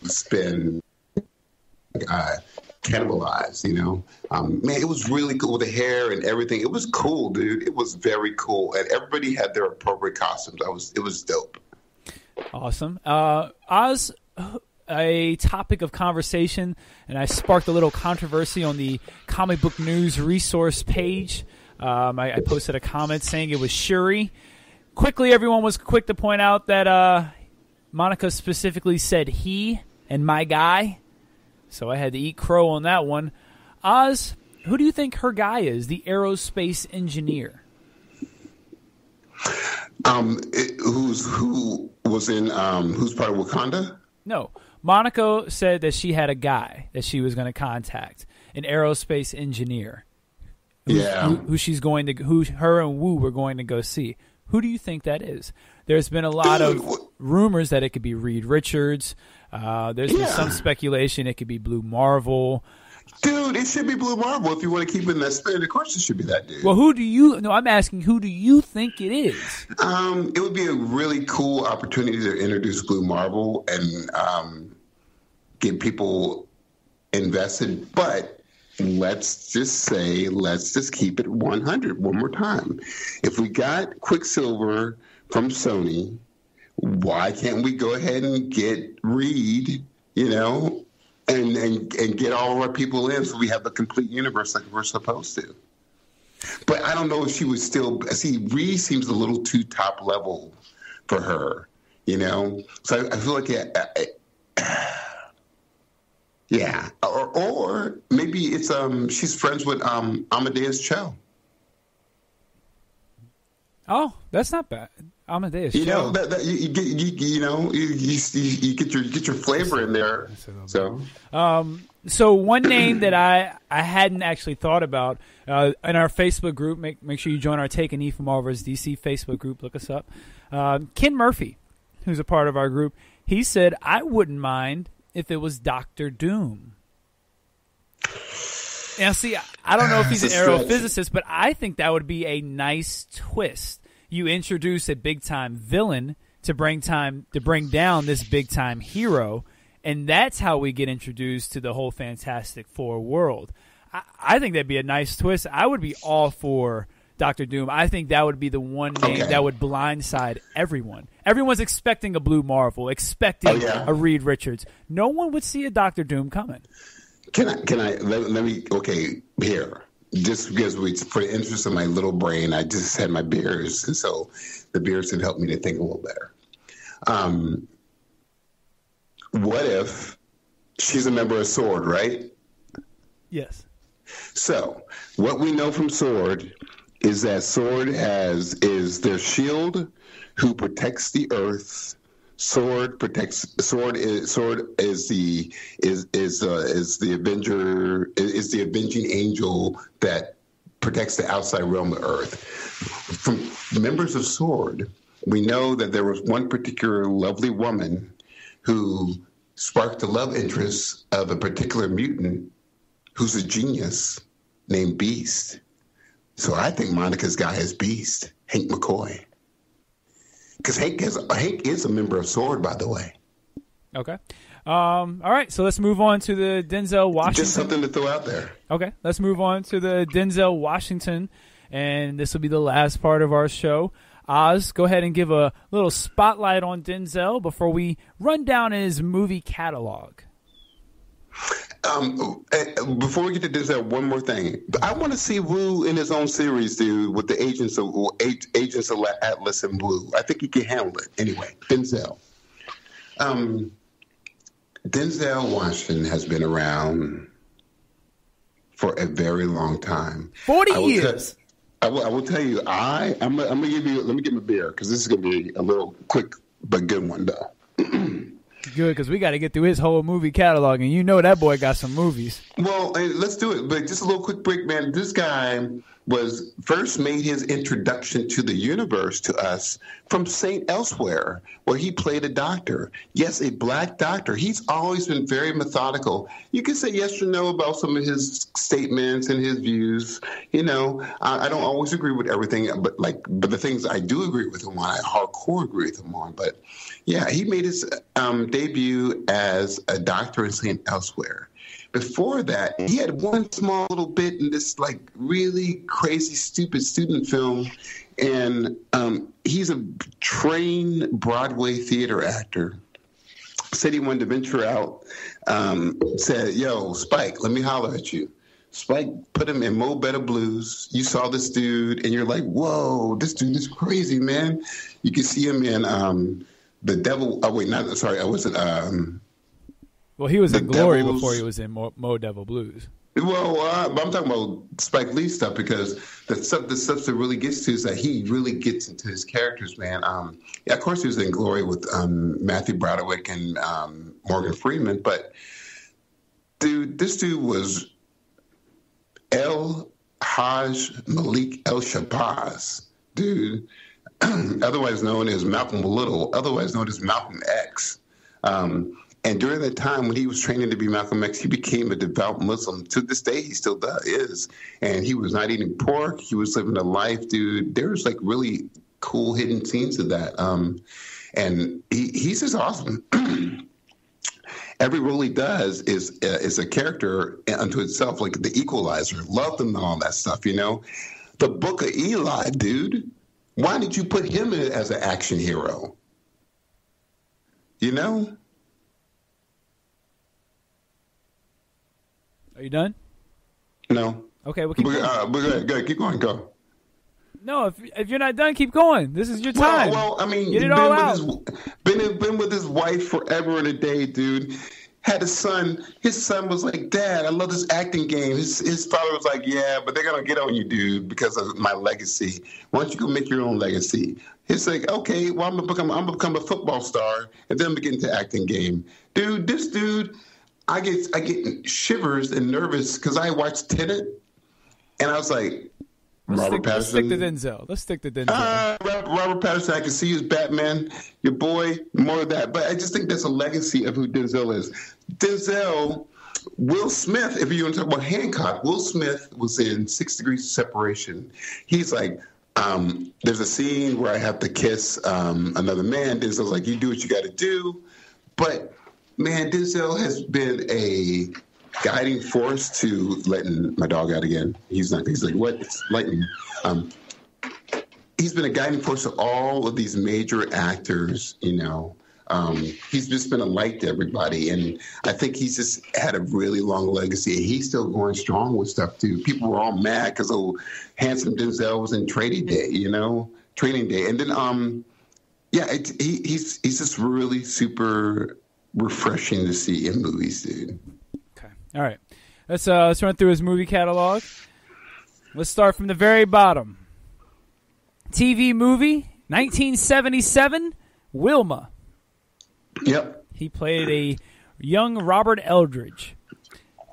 spin, cannibalized. Man, it was really cool with the hair and everything. It was cool, dude. It was very cool, and everybody had their appropriate costumes. It was dope. Awesome, Oz. A topic of conversation, and I sparked a little controversy on the Comic Book News resource page. I posted a comment saying it was Shuri. Quickly, everyone was quick to point out that Monica specifically said he and My Guy. So I had to eat crow on that one. Oz, who do you think her guy is, the aerospace engineer? Who was in who's part of Wakanda? No. Monaco said that she had a guy that she was going to contact, an aerospace engineer. Who her and Wu were going to go see. Who do you think that is? There's been a lot of rumors that it could be Reed Richards. There's been some speculation it could be Blue Marvel. Dude, it should be Blue Marvel if you want to keep it in that spirit. Of course, it should be that dude. Well, I'm asking, who do you think it is? It would be a really cool opportunity to introduce Blue Marvel and get people invested. But let's just keep it 100 one more time. If we got Quicksilver from Sony, why can't we go ahead and get Reed, and get all of our people in so we have the complete universe like we're supposed to? But I don't know if she would still see. Reed seems a little too top level for her, So I feel like yeah, or maybe it's she's friends with Amadeus Cho. Oh, that's not bad. Amadeus Cho. You get your flavor in there. So one name that I hadn't actually thought about in our Facebook group. Make sure you join our Take a Knee from Marvel's DC Facebook group. Look us up. Ken Murphy, who's a part of our group, he said, I wouldn't mind if it was Dr. Doom. Now, see, I don't know if he's an aerophysicist, but I think that would be a nice twist. You introduce a big-time villain to bring down this big-time hero, and that's how we get introduced to the whole Fantastic Four world. I think that'd be a nice twist. I would be all for Dr. Doom. I think that would be the one name that would blindside everyone. Everyone's expecting a Blue Marvel, expecting a Reed Richards. No one would see a Dr. Doom coming. Let me here. Just because for the interest of my little brain, I just had my beers, and so the beers had helped me to think a little better. What if she's a member of SWORD, right? Yes. So what we know from SWORD is that SWORD is their shield who protects the Earth. SWORD is the avenger, is the avenging angel that protects the outside realm of Earth. From members of SWORD, we know that there was one particular lovely woman who sparked the love interest of a particular mutant who's a genius named Beast. So I think Monica's guy is Beast, Hank McCoy. Because Hank is a member of SWORD, by the way. Okay. All right, so let's move on to the Denzel Washington. Just something to throw out there. Okay, let's move on to the Denzel Washington, and this will be the last part of our show. Oz, go ahead and give a little spotlight on Denzel before we run down his movie catalog. Before we get to Denzel, one more thing. I want to see Wu in his own series, dude, with the Agents of Atlas and Wu. I think he can handle it. Anyway, Denzel. Denzel Washington has been around for a very long time. 40 years. I will tell you, I'm gonna give you. Let me get my beer because this is gonna be a little quick but good one though. Good, because we got to get through his whole movie catalog, and you know that boy got some movies. Well, let's do it. But just a little quick break, man. This guy was first made his introduction to the universe to us from St. Elsewhere, where he played a doctor. Yes, a black doctor. He's always been very methodical. You can say yes or no about some of his statements and his views. You know, I don't always agree with everything, but the things I do agree with him on, I hardcore agree with him on. But yeah, he made his debut as a doctor in St. Elsewhere. Before that, he had one small little bit in this really crazy, stupid student film, and he's a trained Broadway theater actor. Said he wanted to venture out. Said, "Yo, Spike, let me holler at you." Spike put him in Mo Better Blues. You saw this dude, and you're like, "Whoa, this dude is crazy, man." You can see him in The Devil. Oh wait, I wasn't. Well, he was The in Glory Devils- before he was in Mo Devil Blues. Well, I'm talking about Spike Lee stuff because the stuff that really gets to is that he really gets into his characters, man. Yeah, of course he was in Glory with Matthew Broderick and Morgan Freeman, but dude, this dude was El Haj Malik El Shabazz, dude, otherwise known as Malcolm Little, otherwise known as Malcolm X. And during that time when he was training to be Malcolm X, he became a devout Muslim. To this day, he still is. And he was not eating pork. He was living a life, dude. There's like really cool hidden scenes of that. And he's just awesome. Every role he does is a character unto itself, like The Equalizer. Love them and all that stuff, you know. The Book of Eli, dude. Why did you put him in as an action hero? You know? Are you done? No. Okay, well, keep going. Go ahead, keep going, go. No, if you're not done, keep going. This is your time. Well, I mean, get it all out. Been with his wife forever and a day, dude. Had a son. His son was like, Dad, I love this acting game. His father was like, yeah, but they're going to get on you, dude, because of my legacy. Why don't you go make your own legacy? He's like, okay, well, I'm going to become a football star and then get into acting game. Dude, this dude, I get shivers and nervous because I watched Tenet and I was like, Let's stick to Denzel. Robert Pattinson, I can see you as Batman, your boy, more of that. But I just think that's a legacy of who Denzel is. Denzel, Will Smith, if you want to talk about Hancock, Will Smith was in 6 Degrees of Separation. He's like, there's a scene where I have to kiss another man. Denzel's like, you do what you got to do. But, man, Denzel has been a guiding force to letting my dog out again. He's like, what? It's lightning. He's been a guiding force to all of these major actors, you know. He's just been a light to everybody. And I think he's just had a really long legacy. And he's still going strong with stuff, too. People were all mad because handsome Denzel was in Training Day, you know, Training Day. And then, he's just really super refreshing to see in movies, dude. All right, let's run through his movie catalog. Let's start from the very bottom. TV movie, 1977, Wilma. Yep. He played a young Robert Eldridge.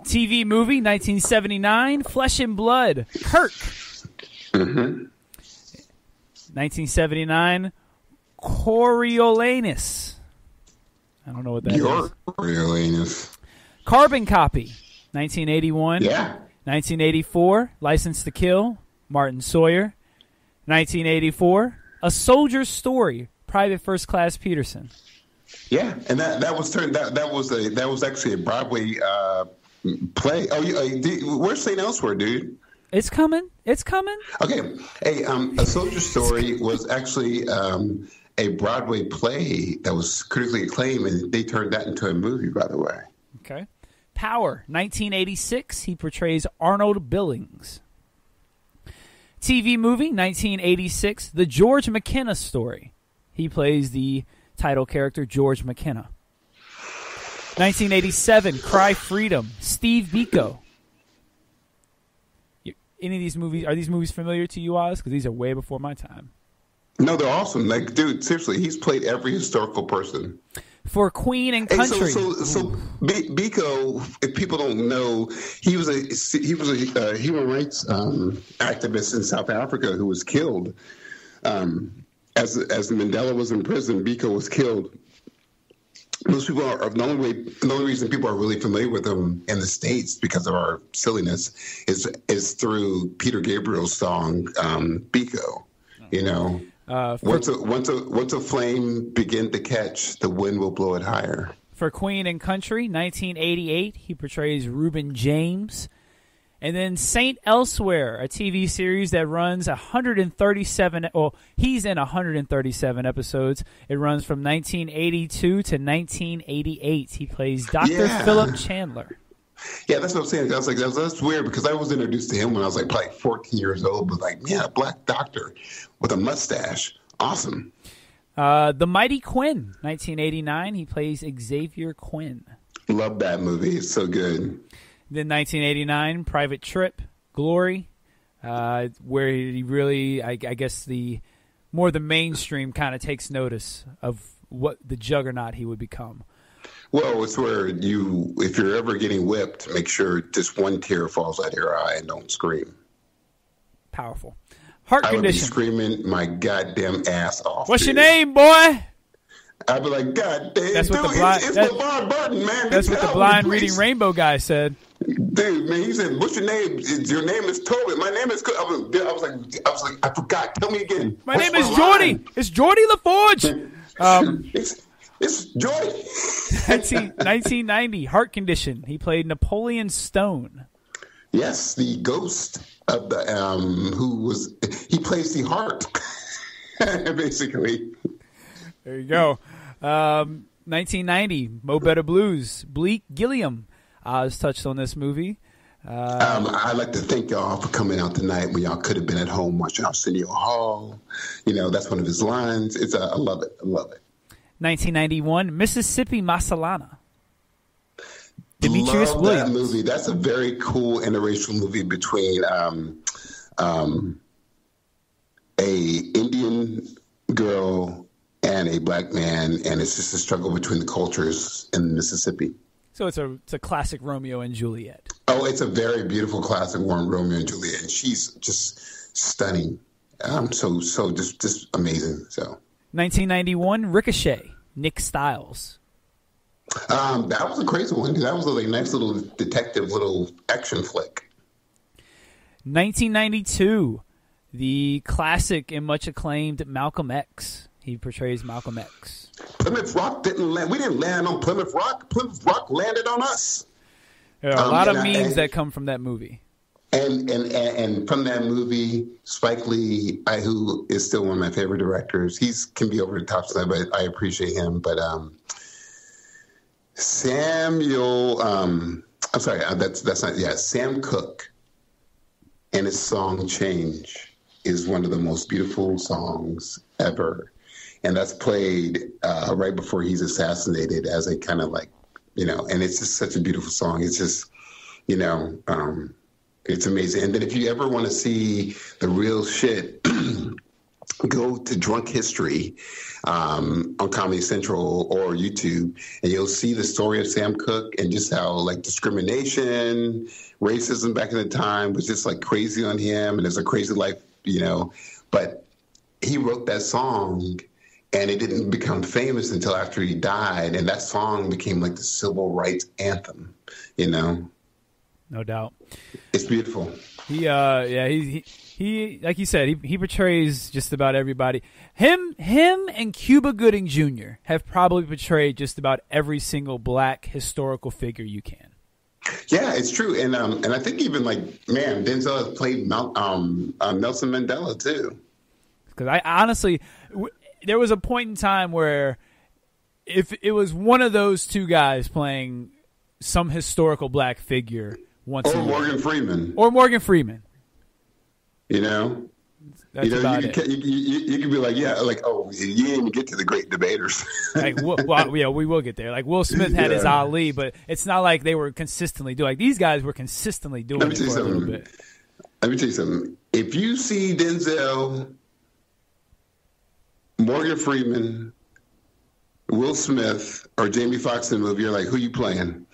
TV movie, 1979, Flesh and Blood, Kirk. 1979, Coriolanus. I don't know what that is. Coriolanus. Carbon Copy, 1981. Yeah. 1984, License to Kill, Martin Sawyer. 1984, A Soldier's Story, Private First Class Peterson. Yeah, and that was actually a Broadway play. Oh, where's St. Elsewhere, dude? It's coming. Okay. Hey, A Soldier's Story was actually a Broadway play that was critically acclaimed, and they turned that into a movie, by the way. Okay. Power, 1986. He portrays Arnold Billings. TV movie, 1986. The George McKenna Story. He plays the title character, George McKenna. 1987. Cry Freedom. Steve Biko. Any of these movies, are these movies familiar to you, Oz? Because these are way before my time. No, they're awesome. Like, dude, seriously, he's played every historical person. For Queen and Country. So Biko, if people don't know, he was a human rights activist in South Africa who was killed. As Mandela was in prison, Biko was killed. Most people are the only reason people are really familiar with him in the States because of our silliness is through Peter Gabriel's song Biko. You know. Once a flame begin to catch, the wind will blow it higher. For Queen and Country, 1988, he portrays Reuben James. And then Saint Elsewhere, a TV series that runs 137. Well, he's in 137 episodes. It runs from 1982 to 1988. He plays Dr. Philip Chandler. Yeah, that's what I'm saying. I was like, that's weird because I was introduced to him when I was like probably 14 years old. But like, yeah, a black doctor with a mustache, awesome. The Mighty Quinn, 1989. He plays Xavier Quinn. Love that movie. It's so good. Then 1989, Private Trip, Glory, where he really, I guess, the mainstream kind of takes notice of what the juggernaut he would become. Well, it's where if you're ever getting whipped, make sure just one tear falls out of your eye and don't scream. Powerful. Heart I would be condition. screaming my goddamn ass off. What's dude. your name, boy? I'd be like, God damn, That's what dude, the blind. it's LeVar Burton, man. That's what the blind reading please. rainbow guy said. Dude, man, he said, "What's your name? Your name is Tobit. My name is." I was like, I forgot. Tell me again. My name is Jordy. It's Jordy LaForge. It's Jordy. 1990, Heart condition. He played Napoleon Stone. Yes, the ghost of the he plays the heart, basically. There you go. 1990, Mo Better Blues. Bleak Gilliam has touched on this movie. I'd like to thank y'all for coming out tonight when y'all could have been at home watching Arsenio Hall. That's one of his lines. I love it. I love it. 1991, Mississippi Masalana. Demetrius Love Williams. that movie. That's a very cool interracial movie between a Indian girl and a black man, and it's just a struggle between the cultures in Mississippi. So it's a classic Romeo and Juliet. Oh, it's a very beautiful classic Romeo and Juliet, and she's just stunning. So just amazing. So 1991, Ricochet. Nick Stiles. That was a crazy one. That was a nice little detective little action flick. 1992, the classic and much acclaimed Malcolm X. He portrays Malcolm X. Plymouth Rock didn't land. We didn't land on Plymouth Rock. Plymouth Rock landed on us. There are a lot of memes that come from that movie. And from that movie, Spike Lee, who is still one of my favorite directors, he can be over the top tonight, but I appreciate him. But Sam Cooke and his song "Change" is one of the most beautiful songs ever, and that's played right before he's assassinated as a kind of and it's just such a beautiful song. It's just it's amazing. And then if you ever want to see the real shit, go to Drunk History on Comedy Central or YouTube, and you'll see the story of Sam Cooke and just how discrimination, racism back in the time was just crazy on him, and there's a crazy life, But he wrote that song, and it didn't become famous until after he died, and that song became the civil rights anthem, No doubt. It's beautiful. He like you said, he portrays just about everybody. Him and Cuba Gooding Jr. have probably portrayed just about every single black historical figure you can. Yeah, it's true. And I think even Denzel has played Nelson Mandela too. Because I honestly, there was a point in time where if it was one of those two guys playing some historical black figure once a year. Morgan Freeman. That's about you can be like, you didn't even get to the great debaters. we will get there. Will Smith had his Ali, but it's not like they were consistently doing. These guys were consistently doing it for a little bit. Let me tell you something. If you see Denzel, Morgan Freeman, Will Smith, or Jamie Foxx in the movie, you're like, who you playing?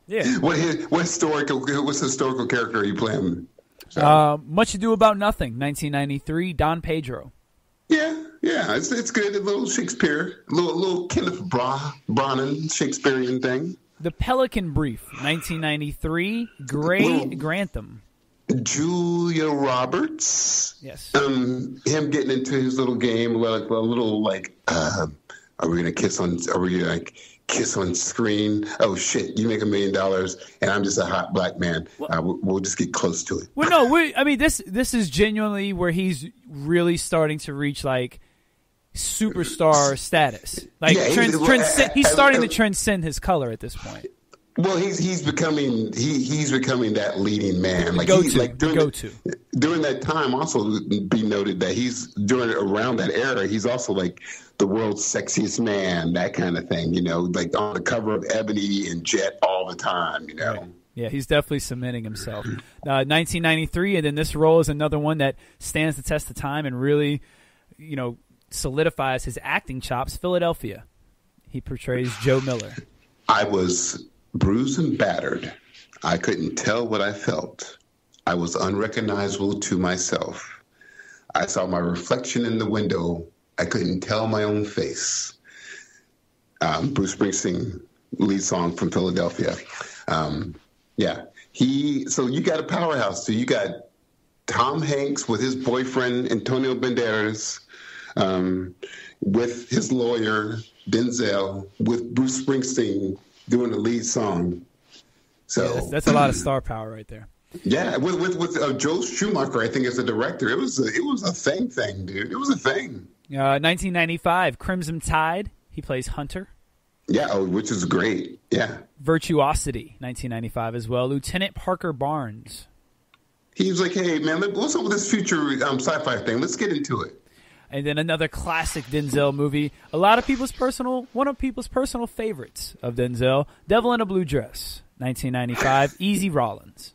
Yeah. What historical character are you playing? Much Ado About Nothing, 1993, Don Pedro. Yeah, it's good. A little Shakespeare, a little Kenneth Branagh Shakespearean thing. The Pelican Brief, 1993, Gray Grantham. Julia Roberts. Yes. Him getting into his little game, are we gonna kiss on? Are we gonna kiss on screen? Oh shit! You make $1 million, and I'm just a hot black man. We'll just get close to it. Well, no, this is genuinely where he's really starting to reach superstar status. He's starting to transcend his color at this point. Well, he's becoming that leading man. Like during that time. Also, be noted that he's around that era. He's also like the world's sexiest man, that kind of thing. You know, like on the cover of Ebony and Jet all the time. You know. Right. Yeah, he's definitely cementing himself. 1993, and then this role is another one that stands the test of time and really, you know, solidifies his acting chops. Philadelphia. He portrays Joe Miller. I was bruised and battered. I couldn't tell what I felt. I was unrecognizable to myself. I saw my reflection in the window. I couldn't tell my own face. Bruce Springsteen, lead song from Philadelphia. Yeah. So you got a powerhouse. So you got Tom Hanks with his boyfriend, Antonio Banderas, with his lawyer, Denzel, with Bruce Springsteen doing the lead song. So yeah, that's a lot of star power right there. Yeah, with Joel Schumacher, I think, as the director. It was a thing, dude. It was a thing. 1995, Crimson Tide. He plays Hunter. Yeah, which is great. Yeah. Virtuosity, 1995 as well. Lieutenant Parker Barnes. He was like, hey, man, what's up with this future sci-fi thing? Let's get into it. And then another classic Denzel movie. One of people's personal favorites of Denzel, Devil in a Blue Dress, 1995. Easy Rollins.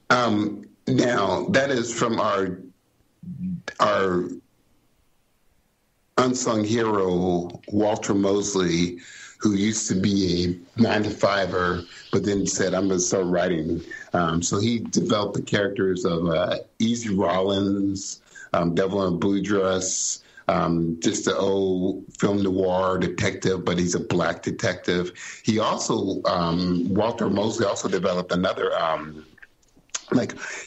Now, that is from our unsung hero, Walter Mosley, who used to be a 9-to-5er, but then said, I'm going to start writing. So he developed the characters of Easy Rollins, Devil in a Blue Dress, just an old film noir detective, but he's a black detective. He also, Walter Mosley also developed another,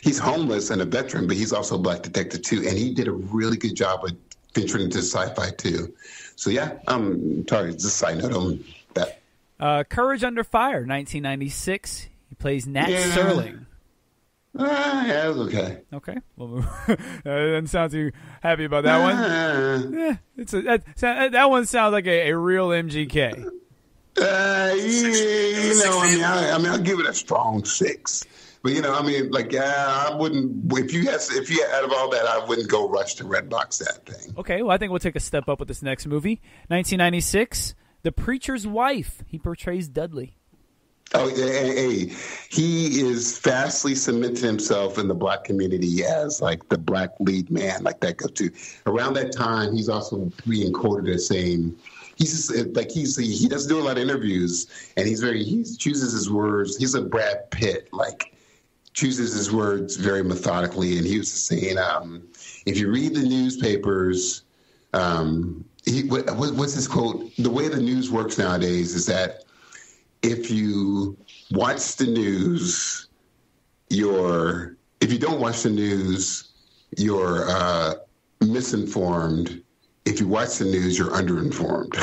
he's homeless and a veteran, but he's also a black detective too. And he did a really good job of venturing into sci-fi too. So yeah, sorry, just a side note on that. Courage Under Fire, 1996. He plays Nat Serling. Yeah, it was okay. Okay, we'll move. Doesn't sound too happy about that one. Yeah, that one sounds like a real MGK. I'll give it a strong 6. But I wouldn't. If you had out of all that, I wouldn't go rush to Redbox that thing. Okay, well, I think we'll take a step up with this next movie, 1996, The Preacher's Wife. He portrays Dudley. Oh, hey, he is fastly cemented himself in the black community as like the black lead man, like that. Around that time, he's also being quoted as saying. He doesn't do a lot of interviews, and he chooses his words. He's a Brad Pitt, chooses his words very methodically. And he was saying, if you read the newspapers, what's his quote? The way the news works nowadays is that if you watch the news, if you don't watch the news, you're misinformed. If you watch the news, you're underinformed.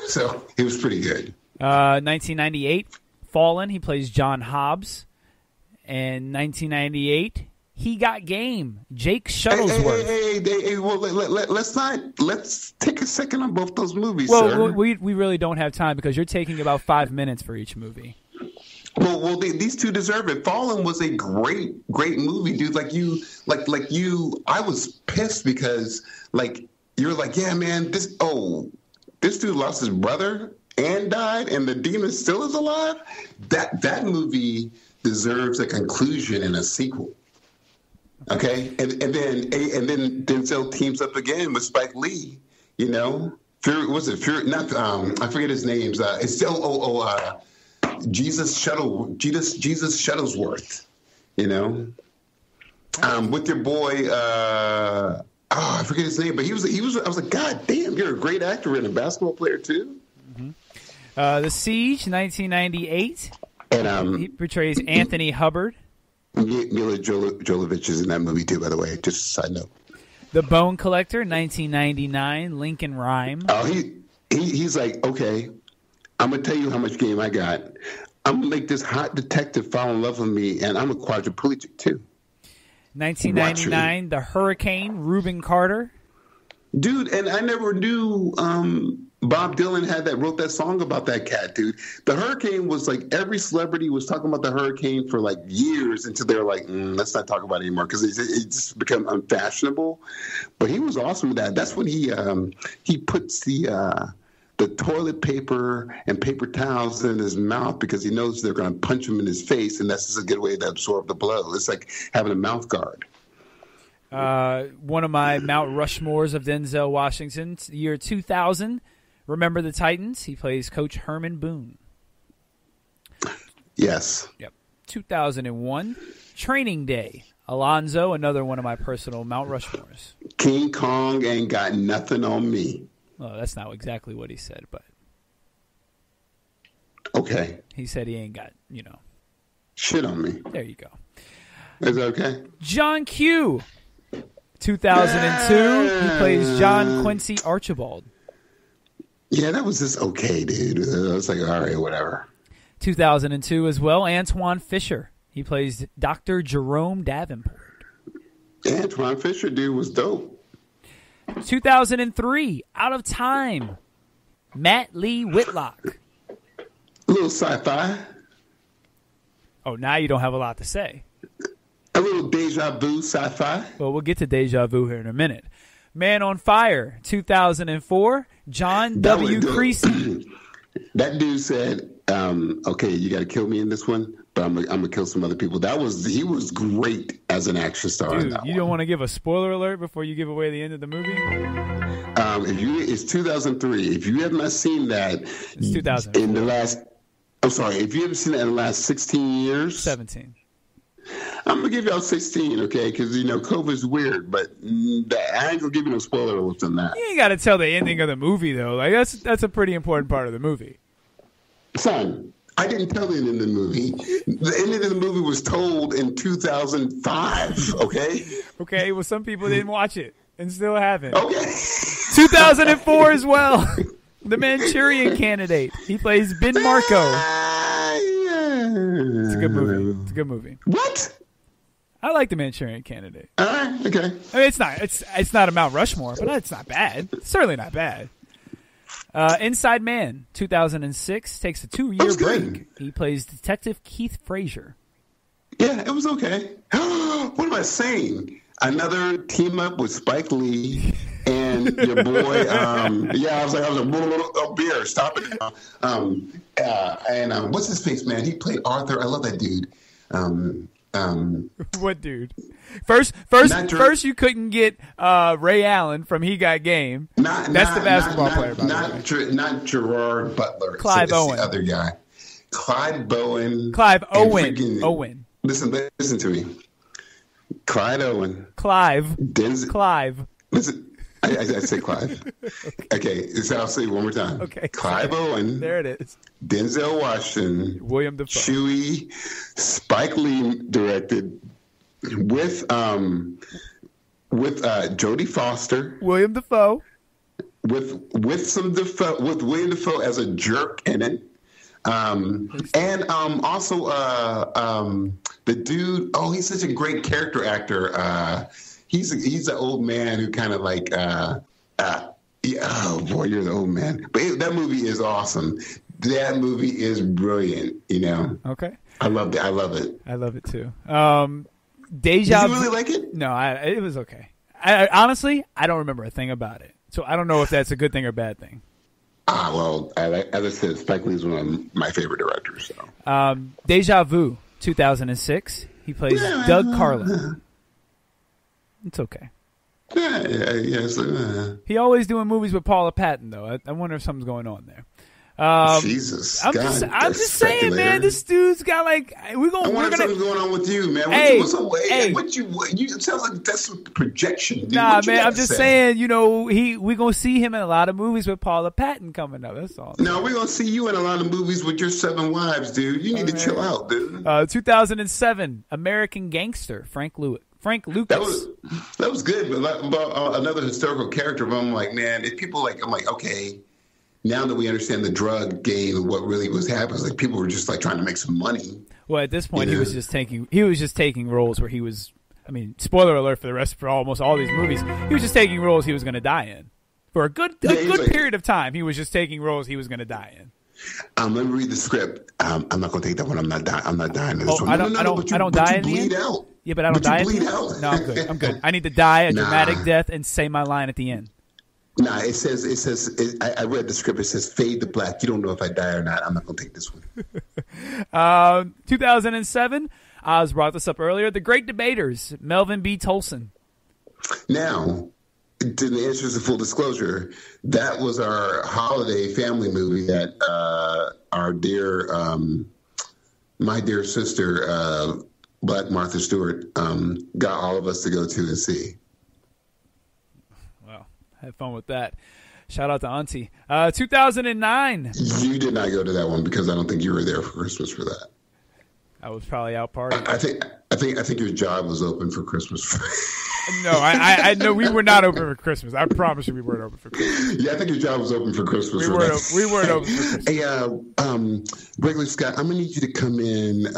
So it was pretty good. 1998, Fallen. He plays John Hobbs. And 1998, He Got Game. Jake Shuttlesworth. Let's take a second on both those movies. Well, sir. we really don't have time because you're taking about 5 minutes for each movie. Well, these two deserve it. Fallen was a great movie, dude. I was pissed because you're like, yeah, man, this dude lost his brother and died, and the demon still is alive. That movie deserves a conclusion and a sequel. Okay, and then Denzel teams up again with Spike Lee. You know, Fury? Not I forget his names. It's still Jesus Shuttlesworth. You know, with your boy. I forget his name, but he was. I was like, God damn, you're a great actor and a basketball player too. Mm-hmm. The Siege, 1998, and he portrays Anthony Hubbard. Mila Jovovich is in that movie too, by the way. Just a side note. The Bone Collector, 1999, Lincoln Rhyme. Oh, he's like, okay, I'm gonna tell you how much game I got. I'm gonna make this hot detective fall in love with me, and I'm a quadriplegic too. 1999, The Hurricane, Reuben Carter. Dude, and I never knew Bob Dylan wrote that song about that cat, dude. The hurricane was like every celebrity was talking about the hurricane for like years until they were like, let's not talk about it anymore because it just become unfashionable. But he was awesome with that. That's when he puts the toilet paper and paper towels in his mouth because he knows they're going to punch him in his face, and that's just a good way to absorb the blow. It's like having a mouth guard. One of my Mount Rushmores of Denzel Washington, year 2000. Remember the Titans? He plays Coach Herman Boone. Yes. Yep. 2001, Training Day. Alonzo, another one of my personal Mount Rushmores. King Kong ain't got nothing on me. Well, that's not exactly what he said, but okay. He said he ain't got, shit on me. There you go. Is that okay? John Q. 2002, he plays John Quincy Archibald. Yeah, that was just okay, dude. I was like, all right, whatever. 2002 as well, Antoine Fisher. He plays Dr. Jerome Davenport. Antoine Fisher, dude, was dope. 2003, Out of Time. Matt Lee Whitlock. A little sci-fi. Oh, now you don't have a lot to say. A little deja vu sci-fi. Well, we'll get to deja vu here in a minute. Man on Fire, 2004. John W. Creasy. That dude said, okay, you got to kill me in this one, but I'm gonna kill some other people. He was great as an action star. Dude, you don't want to give a spoiler alert before you give away the end of the movie? It's 2003. If you have not seen that, it's 2004. If you haven't seen that in the last 16 years, 17. I'm gonna give y'all 16, okay? Because COVID's weird, but I ain't gonna give you no spoiler alerts on that. You ain't got to tell the ending of the movie though. Like that's a pretty important part of the movie. Son, I didn't tell the ending of the movie. The ending of the movie was told in 2005. Okay. Okay. Well, some people didn't watch it and still haven't. Okay. 2004 as well. The Manchurian Candidate. He plays Ben Marco. It's a good movie. It's a good movie. What? I like The Manchurian Candidate. All right, okay. I mean, it's not a Mount Rushmore, but it's not bad. It's certainly not bad. Inside Man, 2006, takes a 2-year break. He plays Detective Keith Frazier. Yeah, it was okay. What am I saying? Another team up with Spike Lee and your boy. I was like, beer, stop it. And what's his face, man? He played Arthur. I love that dude. What dude? First, you couldn't get Ray Allen from He Got Game. That's the basketball player. Not Gerard Butler. Clive Owen. The other guy. Clive Owen. Owen. Listen to me. Clive Owen. Clive. Listen. I say Clive. Okay, so I'll say it one more time. Okay. Clive Owen. There it is. Denzel Washington. William Dafoe. Chewie. Spike Lee directed with Jodie Foster. William Dafoe. With William Dafoe as a jerk in it. Also the dude. Oh, he's such a great character actor. He's an old man who kind of like, oh boy, you're the old man. But that movie is awesome. That movie is brilliant. Okay. I loved it. I love it. I love it too. Deja. Did you really like it? No, it was okay. I honestly, I don't remember a thing about it, so I don't know if that's a good thing or bad thing. Well, as I said, Spike Lee is one of my favorite directors. So. Deja Vu, 2006. He plays Doug Carlin. It's okay. Yeah. He always doing movies with Paula Patton, though. I wonder if something's going on there. Jesus, I'm just saying, man. This dude's got like we're gonna. Something's going on with you, man. What you sounds like that's some projection. Dude. Nah, man. I'm just saying. We're gonna see him in a lot of movies with Paula Patton coming up. That's all. No, we're gonna see you in a lot of movies with your 7 wives, dude. You need to chill out, dude. 2007, American Gangster, Frank Lucas. That was good, but about another historical character. But I'm like, man, if people I'm like, okay. Now that we understand the drug game and what really was happening, like people were just like trying to make some money. Well, at this point, he was just taking roles where he was. I mean, spoiler alert for almost all these movies. He was just taking roles he was going to die in, For a good period of time, he was just taking roles he was going to die in. Let me read the script. I'm not going to take that one. I'm not dying in this one. I don't die in the end? Out. Yeah, but I don't die in the end? Out. No, I'm good. I need to die a dramatic death and say my line at the end. Nah, it says, I read the script. It says fade to black. You don't know if I die or not. I'm not going to take this one. 2007, Oz brought this up earlier. The Great Debaters, Melvin B. Tolson. Now, to the answer to full disclosure, that was our holiday family movie that our dear, my dear sister, Black Martha Stewart, got all of us to go to and see. Well, have fun with that. Shout out to Auntie. 2009. You did not go to that one because I don't think you were there for Christmas for that. I was probably out partying. I think your job was open for Christmas. No, I know we were not open for Christmas. I promise you we weren't open for Christmas. Yeah, I think your job was open for Christmas. We weren't open for Christmas. Hey, Regular Scott, I'm going to need you to come in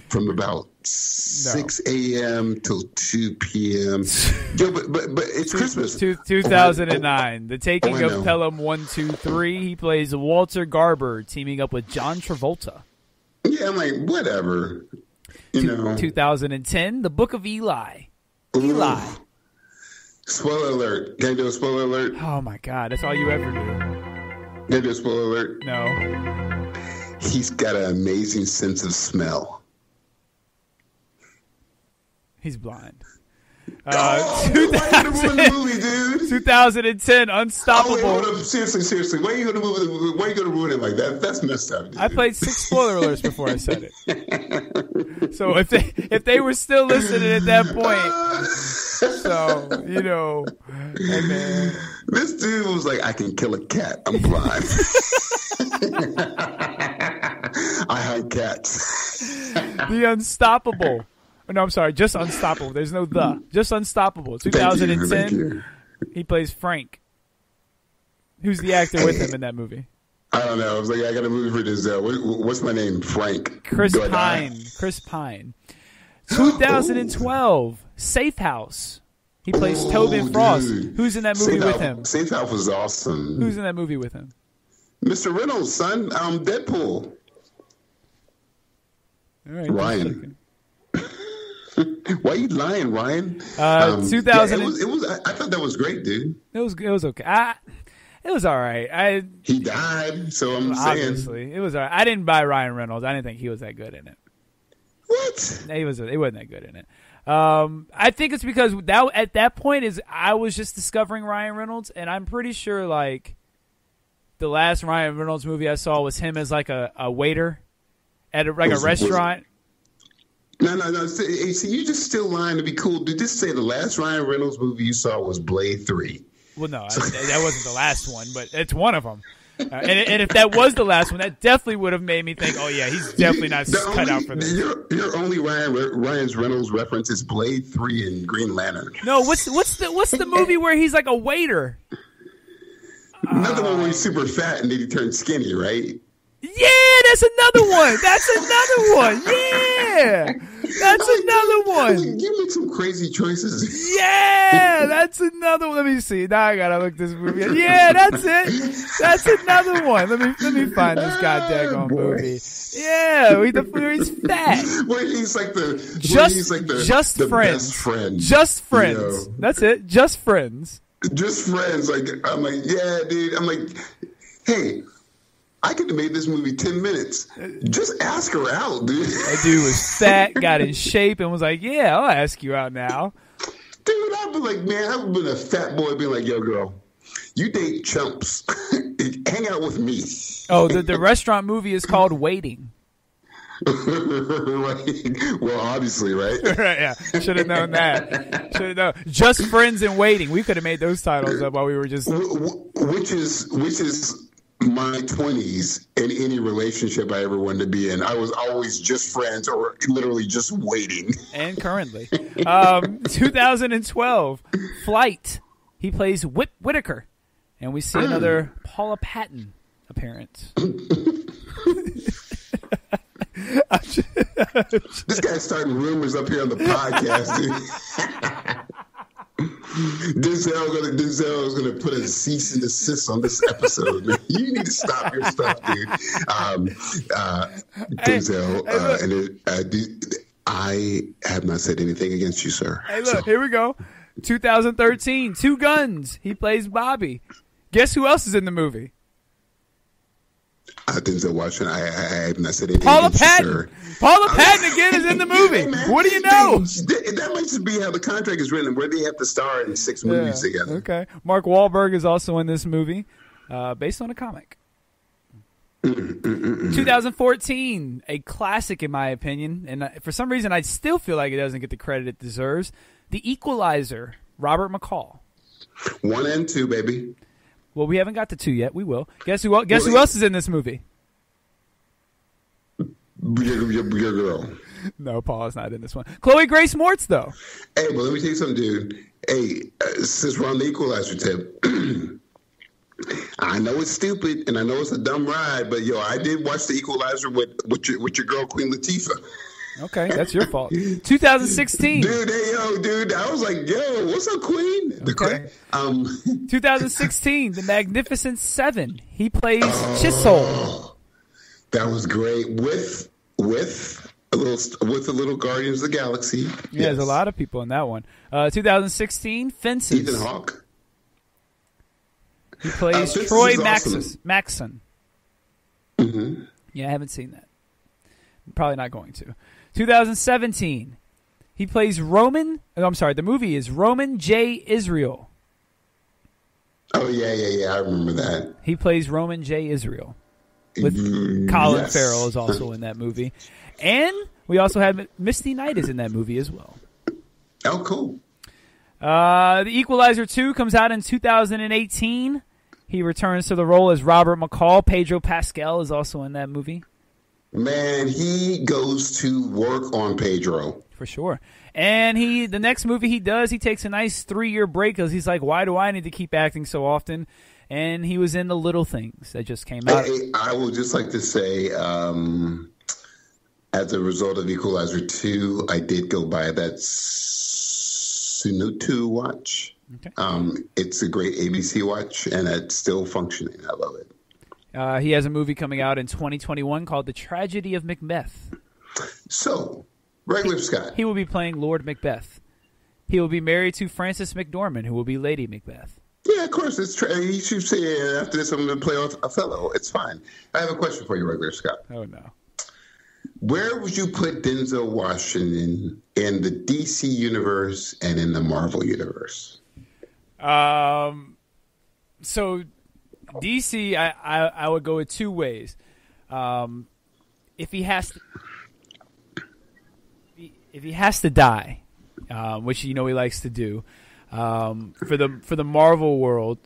from about 6 a.m. till 2 p.m. Yo, but it's Christmas. 2009, The Taking of Pelham 1, 2, 3. He plays Walter Garber, teaming up with John Travolta. Yeah, I'm like, whatever. You know. 2010, The Book of Eli. Eli. Spoiler alert. Can I do a spoiler alert? Oh, my God. That's all you ever do. Can I do a spoiler alert? No. He's got an amazing sense of smell. He's blind. 2010, Unstoppable. Oh, wait, seriously. Why are you going to ruin it like that? That's messed up, dude. I played 6 spoiler alerts before I said it. So if they were still listening at that point, so you know, and then this dude was like, "I can kill a cat. I'm blind. I hunt cats." The Unstoppable. No, I'm sorry, just Unstoppable. There's no the. Just Unstoppable. 2010. Thank you. He plays Frank. Who's the actor with him in that movie? I don't know. I was like, I got a movie for Denzel. What's my name? Frank. Chris Pine. Chris Pine. 2012. Safe House. He plays Tobin Frost. Dude. Who's in that movie with him? Safe House was awesome. Who's in that movie with him? Mr. Reynolds' son. Deadpool. All right, Ryan. Why are you lying, Ryan? 2000. Yeah, it was. I thought that was great, dude. It was okay. It was all right. He died, so I'm saying. Obviously, it was all right. I didn't buy Ryan Reynolds. I didn't think he was that good in it. What? He wasn't that good in it. I think it's because at that point I was just discovering Ryan Reynolds, and I'm pretty sure like the last Ryan Reynolds movie I saw was him as like a waiter at a restaurant. No. See, you just still lying to be cool. Dude, just say the last Ryan Reynolds movie you saw was Blade 3. Well, no, that wasn't the last one, but it's one of them. And if that was the last one, that definitely would have made me think, oh, yeah, he's definitely not cut out for this. Your only Ryan Reynolds reference is Blade 3 and Green Lantern. No, what's the movie where he's like a waiter? Another one where he's super fat and then he turns skinny, right? Yeah, that's another one. Yeah, that's another one. You make some crazy choices. Yeah, that's another one. Let me see. Now I gotta look this movie up. Yeah, that's it. That's another one. Let me find this goddamn movie. Yeah, he's fat. Where he's like just friends. Best friend. Just friends. You know? That's it. Just friends. Just friends. Like I'm like, yeah, dude. I'm like, hey. I could have made this movie 10 minutes. Just ask her out, dude. That dude was fat, got in shape, and was like, yeah, I'll ask you out now. Dude, I'd be like, man, I've been a fat boy being like, yo, girl, you date chumps. Hang out with me. Oh, the restaurant movie is called Waiting. Well, obviously, right? Right, yeah. Should have known that. Should have known. Just Friends and Waiting. We could have made those titles up while we were just... Which is my 20s in any relationship I ever wanted to be in. I was always just friends or literally just waiting. And currently. 2012, Flight. He plays Whitaker. And we see another Paula Patton appearance. This guy's starting rumors up here on the podcast, dude. Denzel is gonna put a cease and desist on this episode. Man. You need to stop your stuff, dude. Denzel, I have not said anything against you, sir. Hey, look, here we go. 2013, Two Guns. He plays Bobby. Guess who else is in the movie? Denzel Washington. I have not said anything Paula against Patton. you, sir. Paula Patton again is in the movie. Hey, what do you know? That might just be how the contract is written, where they have to star in 6 movies together. Okay. Mark Wahlberg is also in this movie, based on a comic. 2014, a classic in my opinion, and for some reason I still feel like it doesn't get the credit it deserves. The Equalizer, Robert McCall. 1 and 2, baby. Well, we haven't got to 2 yet. We will. Guess who else is in this movie? Your girl. No, Paul is not in this one. Chloe Grace Moretz, though. Hey, but let me tell you something, dude. Hey, since we're on the Equalizer tip, I know it's stupid and I know it's a dumb ride, but yo, I did watch the Equalizer with your girl Queen Latifah. Okay, that's your fault. 2016. Dude, I was like, yo, what's up, Queen? Okay. 2016, The Magnificent Seven. He plays Chisholm. That was great with a little Guardians of the Galaxy. Yeah, yes. There's a lot of people in that one. 2016, Fences. Ethan Hawke. He plays Troy awesome. Maxson. Mm-hmm. Yeah, I haven't seen that. Probably not going to. 2017, he plays Roman. I'm sorry, the movie is Roman J. Israel. Oh, yeah. I remember that. He plays Roman J. Israel. With Colin Farrell is also in that movie. And we also have Misty Knight is in that movie as well. Oh, cool. The Equalizer 2 comes out in 2018. He returns to the role as Robert McCall. Pedro Pascal is also in that movie. Man, he goes to work on Pedro. For sure. And the next movie he does, he takes a nice 3-year break because he's like, why do I need to keep acting so often? And he was in The Little Things that just came out. Hey, I would just like to say, as a result of Equalizer 2, I did go buy that Sunutu watch. Okay. It's a great ABC watch, and it's still functioning. I love it. He has a movie coming out in 2021 called The Tragedy of Macbeth. So, Regular Scott. He will be playing Lord Macbeth. He will be married to Frances McDormand, who will be Lady Macbeth. Yeah, of course. You should say after this I'm going to play Othello. It's fine. I have a question for you, Regular Scott. Oh, no. Where would you put Denzel Washington in the DC universe and in the Marvel universe? So DC, I would go with 2 ways. If he has to die, which he likes to do, for the Marvel world,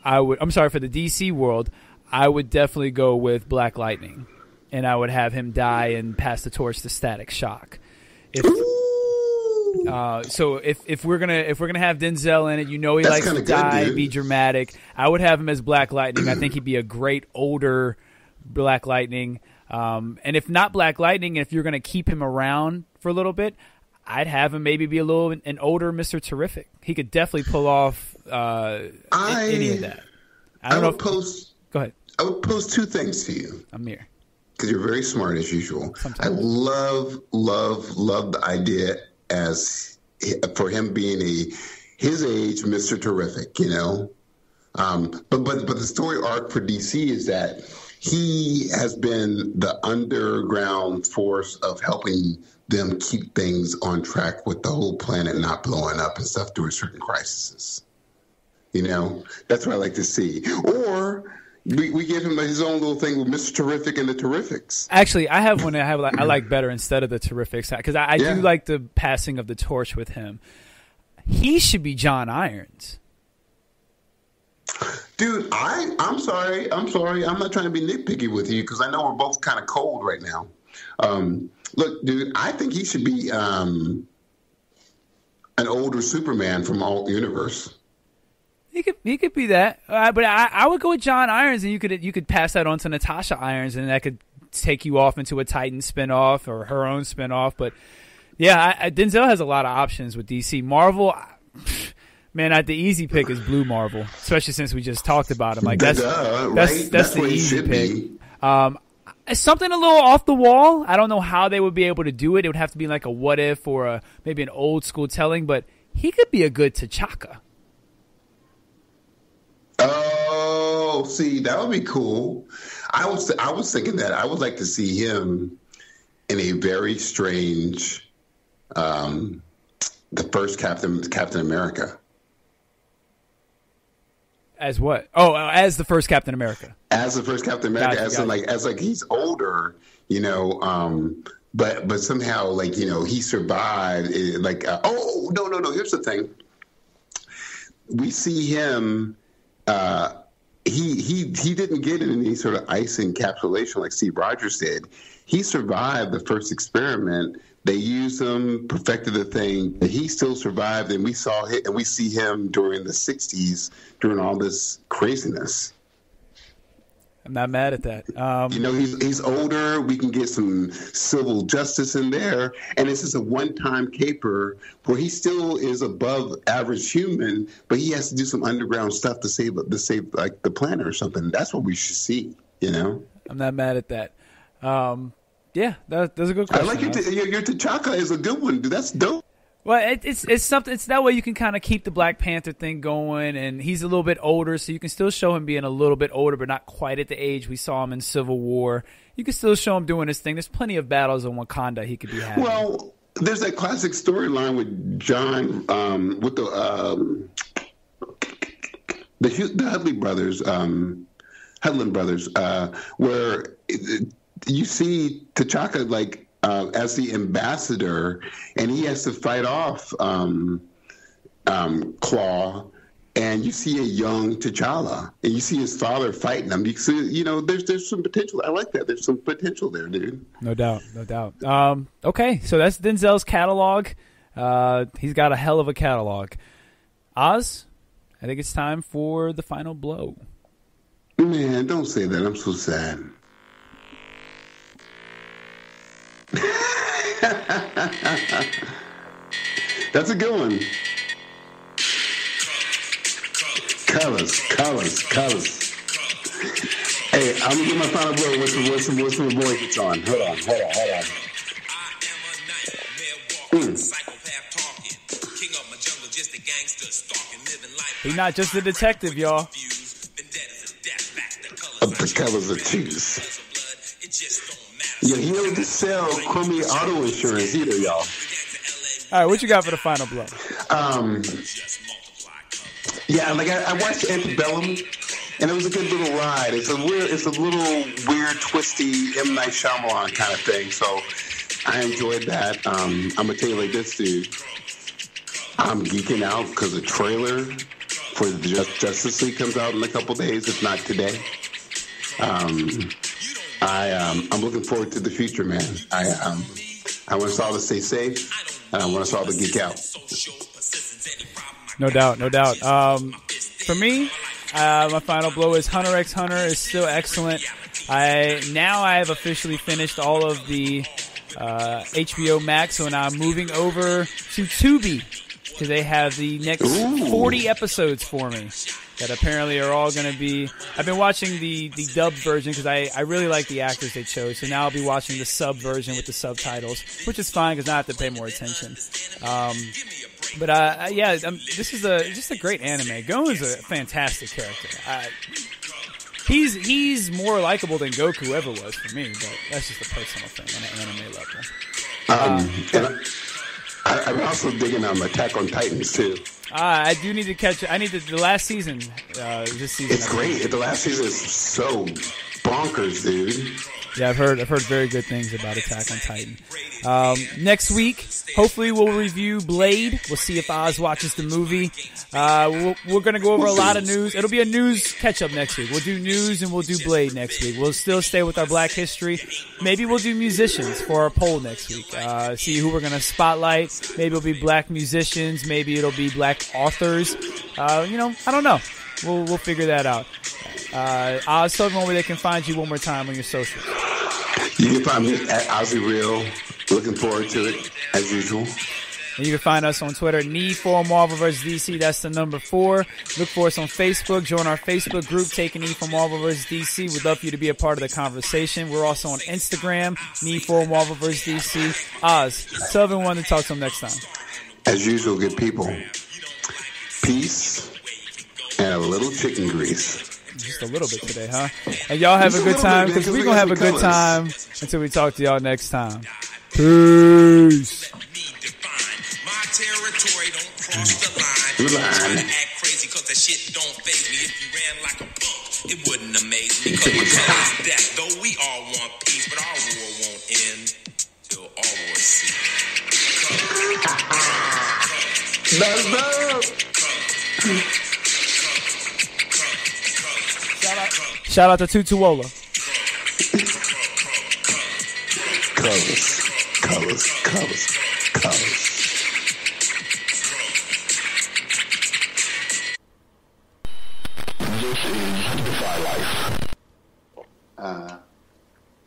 for the DC world, I would definitely go with Black Lightning, and I would have him die and pass the torch to Static Shock. So if we're gonna have Denzel in it, he likes to die, be dramatic. I would have him as Black Lightning. I think he'd be a great older Black Lightning. And if not Black Lightning, if you're gonna keep him around for a little bit, I'd have him maybe be an older Mr. Terrific. He could definitely pull off any of that. Go ahead. I would pose 2 things to you. I'm here. Because you're very smart as usual. Sometimes. I love the idea as for him being his age Mr. Terrific, but the story arc for DC is that he has been the underground force of helping them keep things on track with the whole planet not blowing up and stuff during certain crises. That's what I like to see. Or we give him his own little thing with Mr. Terrific and the Terrifics. Actually, I have one I like better instead of the Terrifics, because I do like the passing of the torch with him. He should be John Irons. Dude, I'm sorry. I'm not trying to be nitpicky with you because I know we're both kind of cold right now. Look, dude, I think he should be an older Superman from Alt Universe. He could be that, but I would go with John Irons, and you could pass that on to Natasha Irons, and that could take you off into a Titan spinoff or her own spinoff. But yeah, Denzel has a lot of options with DC. Marvel, Man, the easy pick is Blue Marvel, especially since we just talked about him. Like that's the easy pick. It's something a little off the wall. I don't know how they would be able to do it. It would have to be like a what if or maybe an old school telling, but he could be a good T'Chaka. Oh, see, that would be cool. I was thinking that I would like to see him in a very strange, the first Captain America. As what? Oh, as the first Captain America. As the first Captain America, as he's older, but somehow he survived. No. Here's the thing. We see him. He didn't get in any sort of ice encapsulation like Steve Rogers did. He survived the first experiment. They used him, perfected the thing. He still survived, and we see him during the 60s during all this craziness. I'm not mad at that. He's older. We can get some civil justice in there, and this is a one-time caper where he still is above average human, but he has to do some underground stuff to save like the planet or something. That's what we should see. I'm not mad at that. Yeah, that's a good question. I like your T'Chaka is a good one, dude. That's dope. Well, it's something. It's that way you can kind of keep the Black Panther thing going, and he's a little bit older, so you can still show him being a little bit older, but not quite at the age we saw him in Civil War. You can still show him doing his thing. There's plenty of battles in Wakanda he could be having. Well, there's that classic storyline with John, with the Hudlin brothers, where you see T'Chaka as the ambassador, and he has to fight off Claw, and you see a young T'Challa, and you see his father fighting him. You see, there's some potential. I like that. There's some potential there, dude. No doubt. Okay, so that's Denzel's catalog. He's got a hell of a catalog. Oz, I think it's time for the final blow. Man, don't say that. I'm so sad. That's a good one. Colors. Hey, I'm gonna get my final blow. What's the boy gets on? Hold on. He's not just a detective, y'all. The colors of cheese. Yeah, he don't just sell crummy auto insurance either, y'all. All right, what you got for the final blow? I watched Antebellum, and it was a good little ride. It's a little weird, twisty M. Night Shyamalan kind of thing. So I enjoyed that. I'm gonna tell you like this, dude. I'm geeking out because the trailer for the Justice League comes out in a couple days, if not today. I'm looking forward to the future, man. I want us all to stay safe, and I want us all to geek out. No doubt. For me, my final blow is Hunter x Hunter is still excellent. I have officially finished all of the HBO Max, so now I'm moving over to Tubi because they have the next 40 episodes for me that apparently are all going to be... I've been watching the dubbed version because I really like the actors they chose, so now I'll be watching the sub version with the subtitles, which is fine because now I have to pay more attention. This is just a great anime. Goen's a fantastic character. He's more likable than Goku ever was for me, but that's just a personal thing on an anime level. I'm also digging Attack on Titans too. I do need to catch it. I need the last season. This season, it's great. The last season is so bonkers, dude. Yeah, I've heard very good things about Attack on Titan. Next week, hopefully we'll review Blade. We'll see if Oz watches the movie. We're going to go over a lot of news. It'll be a news catch-up next week. We'll do news and we'll do Blade next week. We'll still stay with our Black history. Maybe we'll do musicians for our poll next week. See who we're going to spotlight. Maybe it'll be Black musicians. Maybe it'll be Black authors. I don't know. We'll figure that out. Oz, tell everyone where they can find you one more time on your socials. You can find me at Ozzy Real. Looking forward to it, as usual. And you can find us on Twitter, Need for Marvel vs. DC. That's the number 4. Look for us on Facebook. Join our Facebook group, Take a Knee for Marvel vs. DC. We'd love for you to be a part of the conversation. We're also on Instagram, Need for Marvel vs. DC. Oz, tell everyone to talk to them next time. As usual, good people. Peace and a little chicken grease. Just a little bit today, huh? And y'all have a good time, because we're going to have a good time until we talk to y'all next time. Peace. Act crazy because that shit don't faze me. If you ran like a punk, it wouldn't amaze me. Because death, though we all want peace, but our war won't end till all wars cease. Shout out to Tutuola. Colors.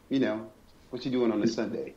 You know, what you doing on this Sunday?